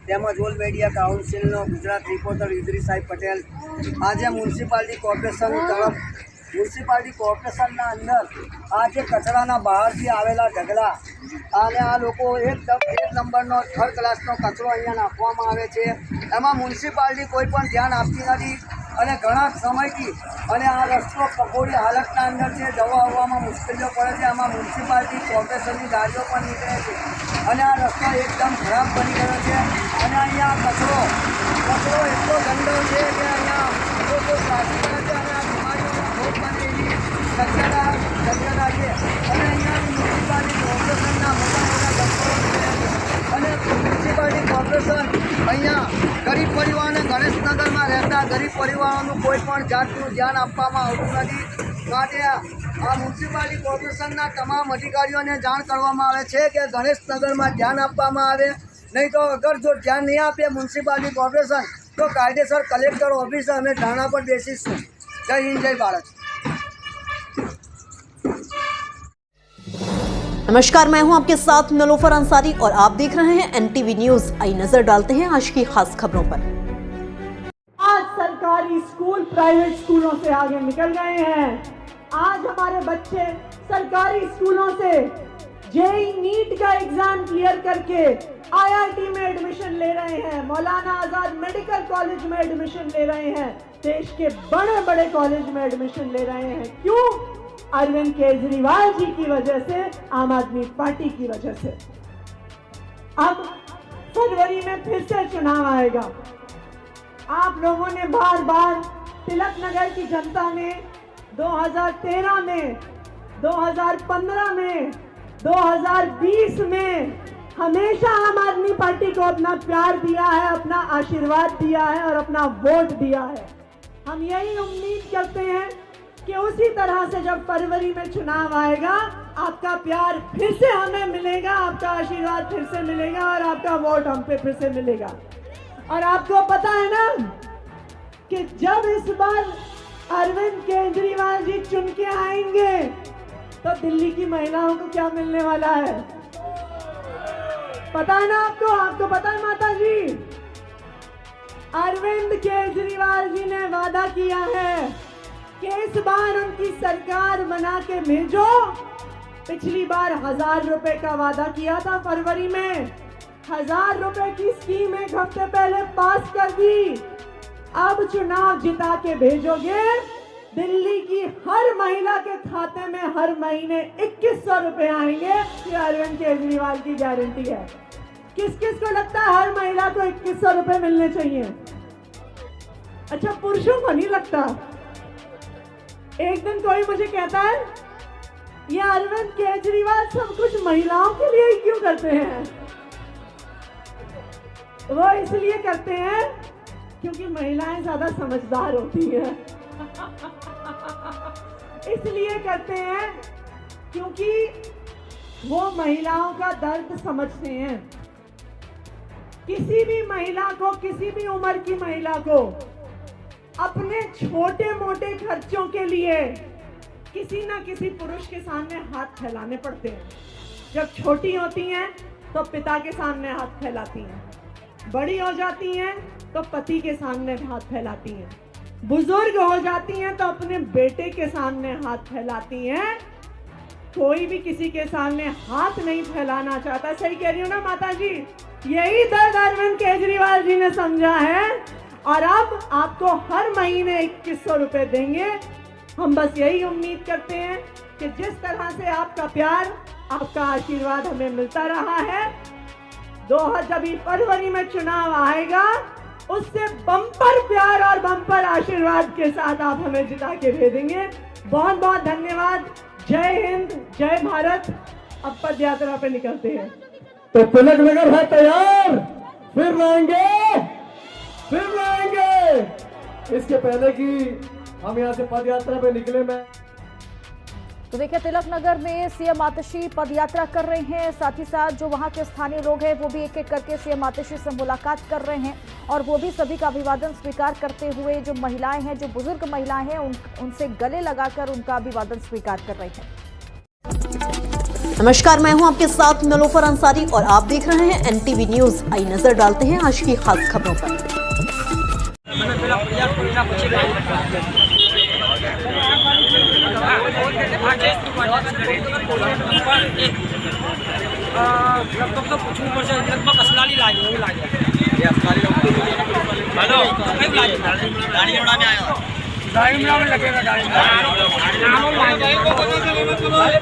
તેમજ ઓલ મીડિયા કાઉન્સિલનો ગુજરાત રિપોર્ટર ઇદ્રીસ સાહેબ પટેલ આજે મ્યુનિસિપાલિટી કોર્પોરેશન તરફ મ્યુનિસિપાલિટી કોર્પોરેશનના અંદર આ જે કચરાના બહારથી આવેલા ઢગલા અને આ લોકો એક નંબરનો થર્ડ ક્લાસનો કચરો અહીંયા નાખવામાં આવે છે એમાં મ્યુનિસિપાલિટી કોઈ પણ ધ્યાન આપતી નથી અને ઘણા સમયથી અને આ રસ્તો કફોડી હાલતના અંદર છે, જવા આવવામાં મુશ્કેલીઓ પડે છે। આમાં મ્યુનિસિપાલિટી કોર્પોરેશનની ગાડીઓ પણ નીકળે છે અને આ રસ્તો એકદમ ખરાબ બની ગયો છે અને અહીંયા કચરો એટલો ગંદો છે કે અહીંયા લોકો ત્રાસી કરે છે અને આ બીમારીઓનો ભોગ બને એવી શક્યતા છે અને અહીંયા મ્યુનિસિપાલિટી કોર્પોરેશનના મોટા દફતરો છે અને મ્યુનિસિપાલિટી કોર્પોરેશન અહીંયા ગરીબ પરિવારને ગણેશનગરમાં રહેતા ગરીબ પરિવારોનું કોઈ પણ જાતનું ધ્યાન આપવામાં આવતું નથી। માટે આ મ્યુનિસિપાલિટી કોર્પોરેશનના તમામ અધિકારીઓને જાણ કરવામાં આવે છે કે ગણેશનગરમાં ધ્યાન આપવામાં આવે, નહીં તો અગર જો ધ્યાન નહીં આપે મ્યુનિસિપાલિટી કોર્પોરેશન તો કાયદેસર કલેક્ટર ઓફિસે અમે ધરણા પર બેસીશું। જય હિન્દ, જય ભારત। नमस्कार, मैं हूं आपके साथ नलोफर अंसारी और आप देख रहे हैं एनटीवी न्यूज। आई नजर डालते हैं आज की खास खबरों पर। आज सरकारी स्कूल प्राइवेट स्कूलों से आगे निकल गए हैं। आज हमारे बच्चे सरकारी स्कूलों से जेईई नीट का एग्जाम क्लियर करके आईआईटी में एडमिशन ले रहे हैं, मौलाना आजाद मेडिकल कॉलेज में एडमिशन ले रहे हैं, देश के बड़े बड़े कॉलेज में एडमिशन ले रहे हैं। क्यों? अरविंद केजरीवाल जी की वजह से, आम आदमी पार्टी की वजह से। अब फरवरी में फिर से चुनाव आएगा। आप लोगों ने बार बार तिलक नगर की जनता ने 2013 में, 2015 में, 2020 में हमेशा आम आदमी पार्टी को अपना प्यार दिया है, अपना आशीर्वाद दिया है और अपना वोट दिया है। हम यही उम्मीद करते हैं कि उसी तरह से जब फरवरी में चुनाव आएगा आपका प्यार फिर से हमें मिलेगा, आपका आशीर्वाद फिर से मिलेगा और आपका वोट हम पे फिर से मिलेगा। और आपको पता है ना कि जब इस बार अरविंद केजरीवाल जी चुन के आएंगे तो दिल्ली की महिलाओं को क्या मिलने वाला है? पता है ना आपको? आपको पता है माता जी? अरविंद केजरीवाल जी ने वादा किया है कि इस बार उनकी सरकार बना के भेजो। पिछली बार 1000 रुपए का वादा किया था फरवरी में, 1000 रुपए की स्कीम एक हफ्ते पहले पास कर दी। अब चुनाव जिता के भेजोगे, दिल्ली की हर महिला के खाते में हर महीने 2100 रुपए आएंगे। ये अरविंद केजरीवाल की गारंटी है। किस किस को लगता है हर महिला को 2100 रुपए मिलने चाहिए? अच्छा, पुरुषों को नहीं लगता। एक दिन कोई मुझे कहता है ये अरविंद केजरीवाल सब कुछ महिलाओं के लिए ही क्यों करते हैं? वो इसलिए करते हैं क्योंकि महिलाएं ज्यादा समझदार होती हैं। इसलिए करते हैं क्योंकि वो महिलाओं का दर्द समझते हैं। किसी भी महिला को, किसी भी उम्र की महिला को अपने छोटे मोटे खर्चों के लिए किसी ना किसी पुरुष के सामने हाथ फैलाने पड़ते हैं। जब छोटी होती हैं तो पिता के सामने हाथ फैलाती हैं, बड़ी हो जाती हैं तो पति के सामने हाथ फैलाती हैं, बुजुर्ग हो जाती हैं तो अपने बेटे के सामने हाथ फैलाती हैं। कोई भी किसी के सामने हाथ नहीं फैलाना चाहता। सही कह रही हूँ ना माता जी? यही दर्द अरविंद केजरीवाल जी ने समझा है और अब आपको हर महीने 2100 रुपए देंगे। हम बस यही उम्मीद करते हैं कि जिस तरह से आपका प्यार, आपका आशीर्वाद हमें मिलता रहा है, जब फरवरी में चुनाव आएगा उससे बम्पर प्यार और बम्पर आशीर्वाद के साथ आप हमें जिता के भेजेंगे। बहुत बहुत धन्यवाद। जय हिंद, जय भारत। अब पद यात्रा पे निकलते हैं। तो तिलक नगर है तैयार, फिर लाएंगे, फिर लाएंगे। इसके पहले कि हम यहाँ से पद यात्रा पे निकले, मैं तो देखिए, तिलक नगर में सीएम आतिशी पद यात्रा कर रहे हैं। साथ ही साथ जो वहां के स्थानीय लोग हैं वो भी एक एक करके सीएम आतिशी से मुलाकात कर रहे हैं और वो भी सभी का अभिवादन स्वीकार करते हुए, जो महिलाएं हैं, जो बुजुर्ग महिलाएं हैं, उनसे गले लगाकर उनका अभिवादन स्वीकार कर रहे हैं। नमस्कार, मैं हूं आपके साथ नलोफर अंसारी और आप देख रहे हैं एनटीवी न्यूज। आई नजर डालते हैं आज की खास खबरों पर।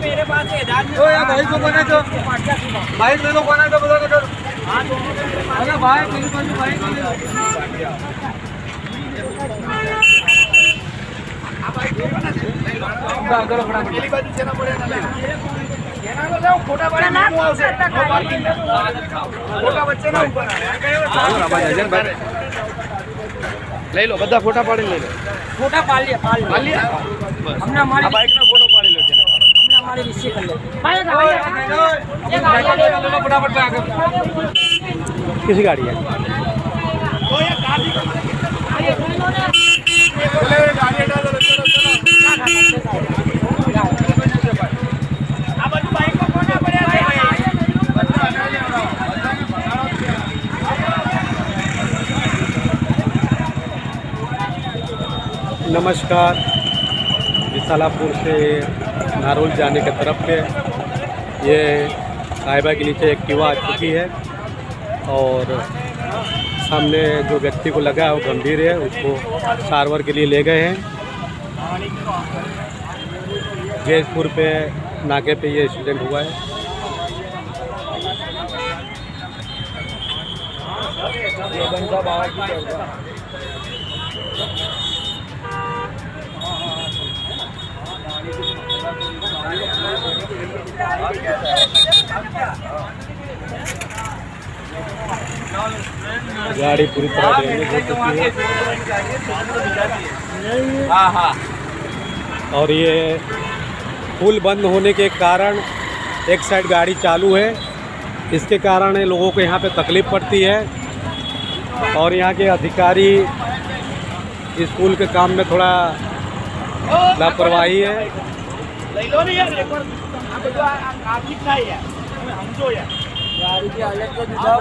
मेरे पास भाई को बना तो भाई मेरे को बना तो अरे भाई मेरे पास भाई ले लो बदा फोटा पाड़ी ले लो फोटा पाल लिया हमने हमारी बाइक में फोटो पाड़ी लो हमने हमारी रिसीव कर लो ये गाड़ी ले लो फटाफट पे आगे किसी गाड़ी है तो ये गाड़ी डाल दो अब बाइक को फोटा पड़ेगा। नमस्कार, विशालापुर से नारोल जाने के तरफ पे ये साहिबा के नीचे एक्टिवा आ चुकी है और सामने जो व्यक्ति को लगा है वो गंभीर है, उसको सारवर के लिए ले गए हैं। जयपुर पे नाके पे ये एक्सीडेंट हुआ है। गाड़ी पूरी तरह डैमेज हो चुकी है। हाँ। और ये पुल बंद होने के कारण एक साइड गाड़ी चालू है, इसके कारण लोगों को यहाँ पे तकलीफ पड़ती है और यहाँ के अधिकारी स्कूल के काम में थोड़ा लापरवाही है। गाड़ी की हालत को दिखाओ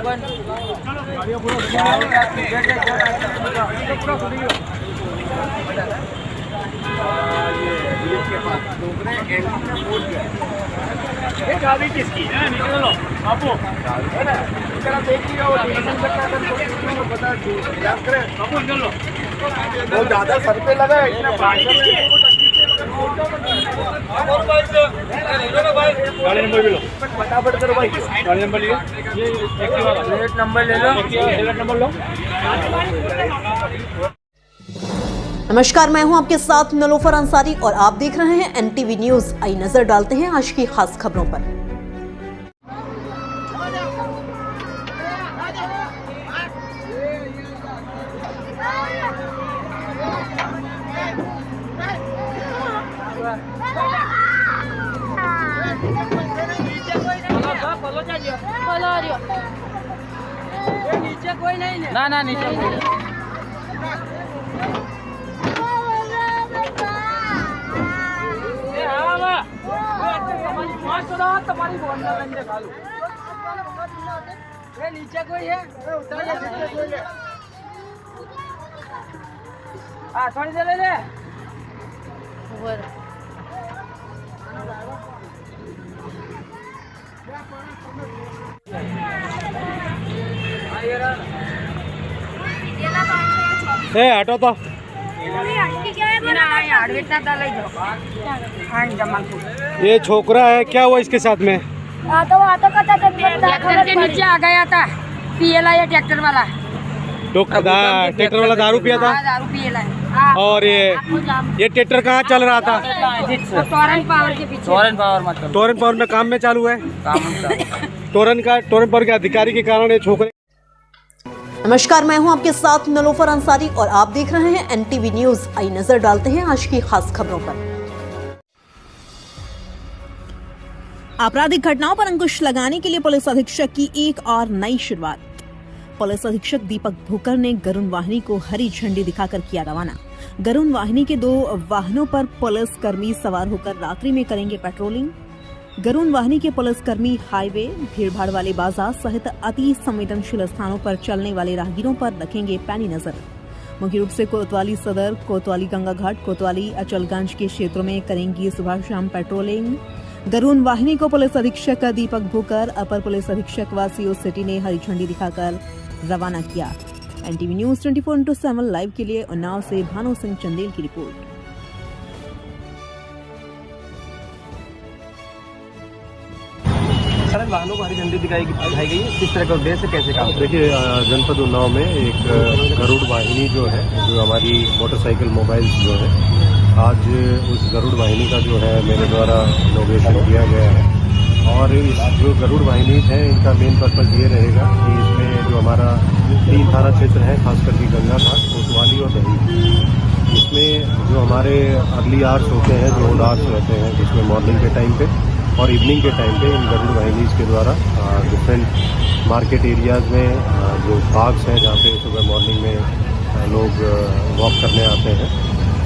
ये गाड़ी किसकी है? निकलो बापू है ना, इतना देखिए वो बता दो याद करें बापू निकलो। वो ज़्यादा सर पे लगा है इतना गाड़ी नंबर भी लो फटाफट करो भाई। गाड़ी नंबर लिए ये प्लेट नंबर ले लो, प्लेट नंबर लो। नमस्कार, मैं हूं आपके साथ नलोफर अंसारी और आप देख रहे हैं एनटीवी न्यूज। आई नजर डालते हैं आज की खास खबरों पर। नीचे कोई नहीं ना नीचे नीचे कोई है थोड़ी देर ले हटो तो ये छोकरा है, क्या हुआ इसके साथ में? ट्रैक्टर के नीचे आ गया था, पीएला ये ट्रैक्टर वाला दारू पिया था। दारू पीएला और ये ट्रैक्टर कहाँ चल रहा था? टोरेंट पावर के पीछे। टोरेंट पावर में काम में चालू है। टोरेंट पावर के अधिकारी के कारण ये छोकरे। नमस्कार, मैं हूं आपके साथ नलोफर अंसारी और आप देख रहे हैं एनटीवी न्यूज। आई नजर डालते हैं आज की खास खबरों पर। आपराधिक घटनाओं पर अंकुश लगाने के लिए पुलिस अधीक्षक की एक और नई शुरुआत। पुलिस अधीक्षक दीपक भुकर ने गरुड़ वाहिनी को हरी झंडी दिखाकर किया रवाना। गरुड़ वाहिनी के 2 वाहनों पर पुलिस कर्मी सवार होकर रात्रि में करेंगे पेट्रोलिंग। गरुड़ वाहिनी के पुलिसकर्मी हाईवे, भीड़भाड़ वाले बाजार सहित अति संवेदनशील स्थानों पर चलने वाले राहगीरों पर रखेंगे पैनी नजर। मुख्य रूप से कोतवाली सदर, कोतवाली गंगा घाट, कोतवाली अचलगंज के क्षेत्रों में करेंगी सुबह शाम पेट्रोलिंग। गरुड़ वाहिनी को पुलिस अधीक्षक दीपक भुकर, अपर पुलिस अधीक्षक वासीओ सिटी ने हरी झंडी दिखाकर रवाना किया। एनटीवी न्यूज 24/7 लाइव के लिए उन्नाव से भानु सिंह चंदेल की रिपोर्ट। सर, वाहनों को हरी झंडी दिखाई गई है, किस तरह का उद्देश्य, कैसे काम? देखिए, जनपद उन्नाव में एक गरुड़ वाहिनी जो है, जो हमारी मोटरसाइकिल मोबाइल्स जो है, आज उस गरुड़ वाहिनी का जो है मेरे द्वारा इनॉग्रेशन किया गया है। और इस जो गरुड़ वाहिनी है, इनका मेन पर्पज़ ये रहेगा कि इसमें जो हमारा 3 थाना क्षेत्र है, खासकर कि गंगा घाट, कोतवाली और दही, इसमें जो हमारे अर्ली आवर्स होते हैं, जो ओल्ड आवर्स रहते हैं, जिसमें मॉर्निंग के टाइम पे और इवनिंग के टाइम पे इन गरुड़ वाहिनीज़ के द्वारा डिफरेंट मार्केट एरियाज़ में जो पार्क्स हैं, जहाँ पे सुबह मॉर्निंग में लोग वॉक करने आते हैं,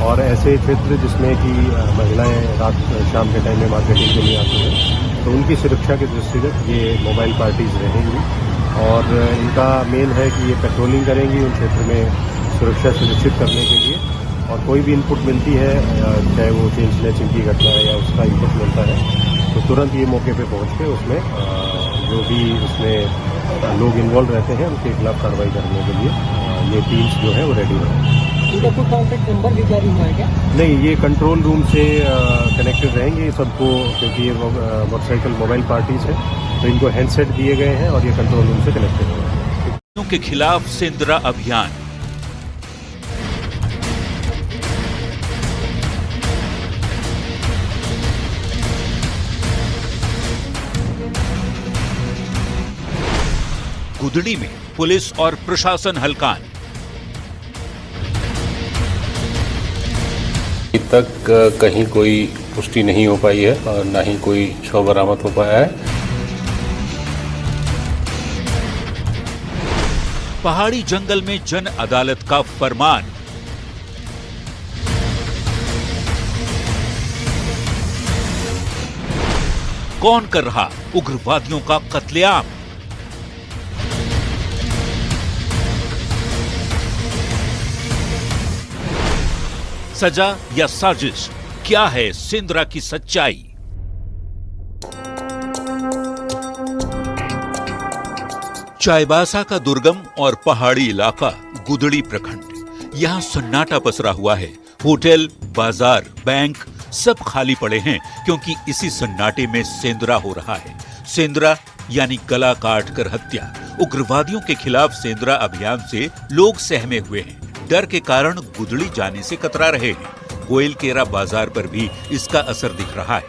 और ऐसे क्षेत्र जिसमें कि महिलाएं रात शाम के टाइम में मार्केटिंग के लिए आती हैं, तो उनकी सुरक्षा के दृष्टिगत ये मोबाइल पार्टीज़ रहेंगी। और इनका मेन है कि ये पेट्रोलिंग करेंगी उन क्षेत्र में सुरक्षा सुनिश्चित करने के लिए। और कोई भी इनपुट मिलती है, चाहे वो चेन स्नैचिंग की घटना है या उसका इनपुट मिलता है, तो तुरंत ये मौके पे पहुंच के उसमें जो भी उसमें लोग इन्वॉल्व रहते हैं उनके खिलाफ कार्रवाई करने के लिए ये टीम्स जो है वो रेडी हैं। इनका कोई कॉन्टैक्ट नंबर भी जारी हुआ है क्या? नहीं, ये कंट्रोल रूम से कनेक्टेड रहेंगे सबको, क्योंकि ये मोटरसाइकिल मोबाइल पार्टीज हैं, तो इनको हैंडसेट दिए गए हैं और ये कंट्रोल रूम से कनेक्टेड हैं। के खिलाफ सेंद्रा अभियान। गुदड़ी में पुलिस और प्रशासन हलकान। अभी तक कहीं कोई पुष्टि नहीं हो पाई है और न ही कोई शव बरामद हो पाया है। पहाड़ी जंगल में जन अदालत का फरमान। कौन कर रहा उग्रवादियों का कत्लेआम? सजा या साजिश, क्या है सेंद्रा की सच्चाई? चाईबासा का दुर्गम और पहाड़ी इलाका गुदड़ी प्रखंड। यहाँ सन्नाटा पसरा हुआ है। होटल, बाजार, बैंक सब खाली पड़े हैं, क्योंकि इसी सन्नाटे में सेंद्रा हो रहा है। सेंद्रा यानी गला काट कर हत्या। उग्रवादियों के खिलाफ सेंद्रा अभियान से लोग सहमे हुए हैं। डर के कारण गुदड़ी जाने से कतरा रहे हैं। गोयलकेरा बाजार पर भी इसका असर दिख रहा है।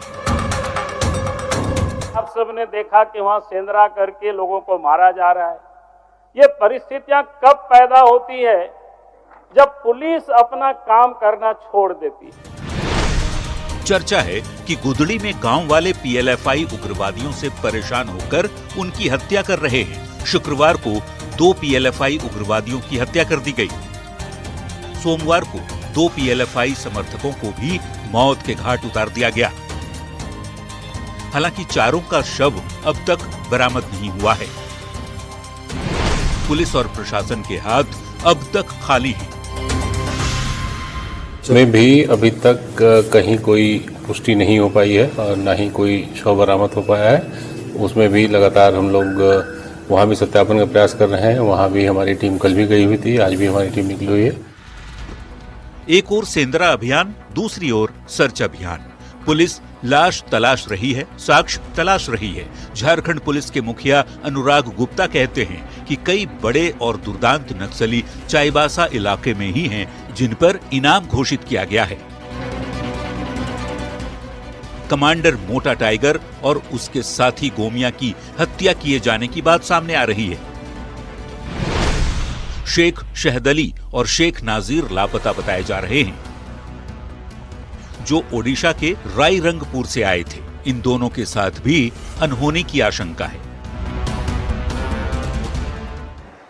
आप सबने देखा कि वहां सेंद्रा करके लोगों को मारा जा रहा है। ये परिस्थितियां कब पैदा होती है? जब पुलिस अपना काम करना छोड़ देती है। चर्चा है कि गुदड़ी में गांव वाले पीएलएफआई उग्रवादियों से परेशान होकर उनकी हत्या कर रहे हैं। शुक्रवार को 2 पीएलएफआई उग्रवादियों की हत्या कर दी गई। सोमवार को 2 पीएलएफआई समर्थकों को भी मौत के घाट उतार दिया गया। हालांकि चारों का शव अब तक बरामद नहीं हुआ है। पुलिस और प्रशासन के हाथ अब तक खाली हैं। इसमें भी अभी तक कहीं कोई पुष्टि नहीं हो पाई है और न ही कोई शव बरामद हो पाया है। उसमें भी लगातार हम लोग वहाँ भी सत्यापन का प्रयास कर रहे हैं। वहाँ भी हमारी टीम कल भी गई हुई थी, आज भी हमारी टीम निकली हुई है। एक ओर सेंद्रा अभियान, दूसरी ओर सर्च अभियान। पुलिस लाश तलाश रही है, साक्ष्य तलाश रही है। झारखंड पुलिस के मुखिया अनुराग गुप्ता कहते हैं कि कई बड़े और दुर्दांत नक्सली चाईबासा इलाके में ही हैं, जिन पर इनाम घोषित किया गया है। कमांडर मोटा टाइगर और उसके साथी गोमिया की हत्या किए जाने की बात सामने आ रही है। शेख शहदली और शेख नाजीर लापता बताए जा रहे हैं, जो ओडिशा के रायरंगपुर से आए थे। इन दोनों के साथ भी अनहोनी की आशंका है।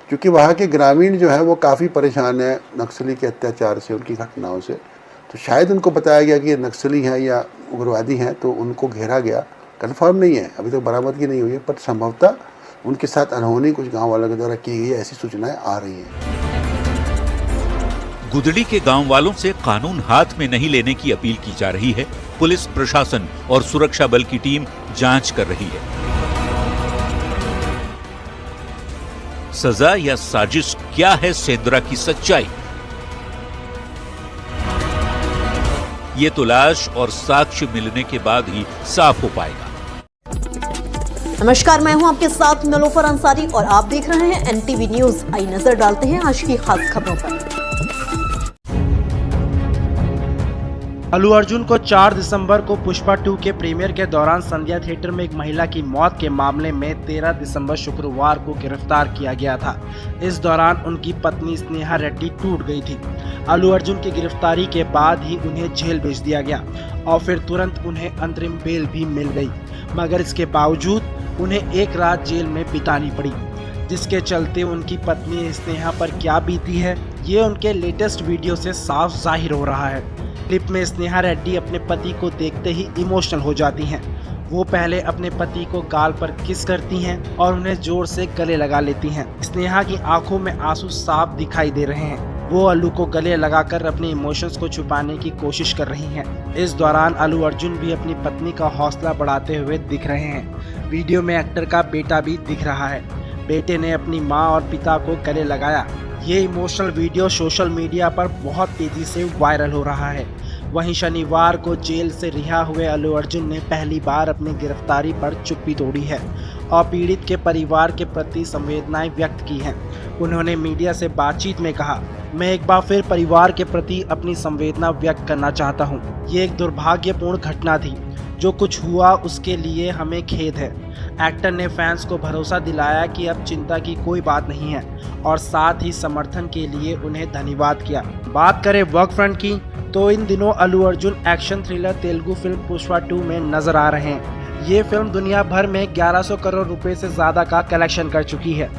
क्योंकि वहाँ के ग्रामीण जो है वो काफ़ी परेशान है नक्सली के अत्याचार से, उनकी घटनाओं से, तो शायद उनको बताया गया कि ये नक्सली हैं या उग्रवादी हैं, तो उनको घेरा गया। कंफर्म नहीं है, अभी तक बरामदगी नहीं हुई है, पर संभवतः उनके साथ अनहोनी कुछ गांव वालों के द्वारा की गई, ऐसी सूचनाएं आ रही हैं। गुदड़ी के गांव वालों से कानून हाथ में नहीं लेने की अपील की जा रही है। पुलिस प्रशासन और सुरक्षा बल की टीम जांच कर रही है। सजा या साजिश, क्या है सेंद्रा की सच्चाई? ये तो लाश और साक्ष्य मिलने के बाद ही साफ हो पाएगा। नमस्कार, मैं हूं आपके साथ नलोफर अंसारी और आप देख रहे हैं एनटीवी न्यूज। आई नजर डालते हैं आज की खास खबरों पर। अल्लू अर्जुन को 4 दिसंबर को पुष्पा 2 के प्रीमियर के दौरान संध्या थिएटर में एक महिला की मौत के मामले में 13 दिसंबर शुक्रवार को गिरफ्तार किया गया था। इस दौरान उनकी पत्नी स्नेहा रेड्डी टूट गई थी। अल्लू अर्जुन की गिरफ्तारी के बाद ही उन्हें जेल भेज दिया गया और फिर तुरंत उन्हें अंतरिम बेल भी मिल गई, मगर इसके बावजूद उन्हें एक रात जेल में बितानी पड़ी, जिसके चलते उनकी पत्नी स्नेहा पर क्या बीती है ये उनके लेटेस्ट वीडियो से साफ जाहिर हो रहा है। क्लिप में स्नेहा रेड्डी अपने पति को देखते ही इमोशनल हो जाती हैं। वो पहले अपने पति को गाल पर किस करती हैं और उन्हें जोर से गले लगा लेती हैं। स्नेहा की आंखों में आंसू साफ दिखाई दे रहे हैं। वो अल्लू को गले लगाकर अपने इमोशंस को छुपाने की कोशिश कर रही हैं। इस दौरान अल्लू अर्जुन भी अपनी पत्नी का हौसला बढ़ाते हुए दिख रहे हैं। वीडियो में एक्टर का बेटा भी दिख रहा है। बेटे ने अपनी माँ और पिता को गले लगाया। ये इमोशनल वीडियो सोशल मीडिया पर बहुत तेजी से वायरल हो रहा है। वहीं शनिवार को जेल से रिहा हुए अल्लू अर्जुन ने पहली बार अपनी गिरफ्तारी पर चुप्पी तोड़ी है और पीड़ित के परिवार के प्रति संवेदनाएं व्यक्त की हैं। उन्होंने मीडिया से बातचीत में कहा, मैं एक बार फिर परिवार के प्रति अपनी संवेदना व्यक्त करना चाहता हूं। ये एक दुर्भाग्यपूर्ण घटना थी। जो कुछ हुआ उसके लिए हमें खेद है। एक्टर ने फैंस को भरोसा दिलाया कि अब चिंता की कोई बात नहीं है और साथ ही समर्थन के लिए उन्हें धन्यवाद किया। बात करें वर्क फ्रंट की तो इन दिनों Allu Arjun action thriller Telugu film Pushpa 2 में नजर आ रहे हैं। ये फिल्म दुनिया भर में 1100 करोड़ रुपए से ज्यादा का कलेक्शन कर चुकी है।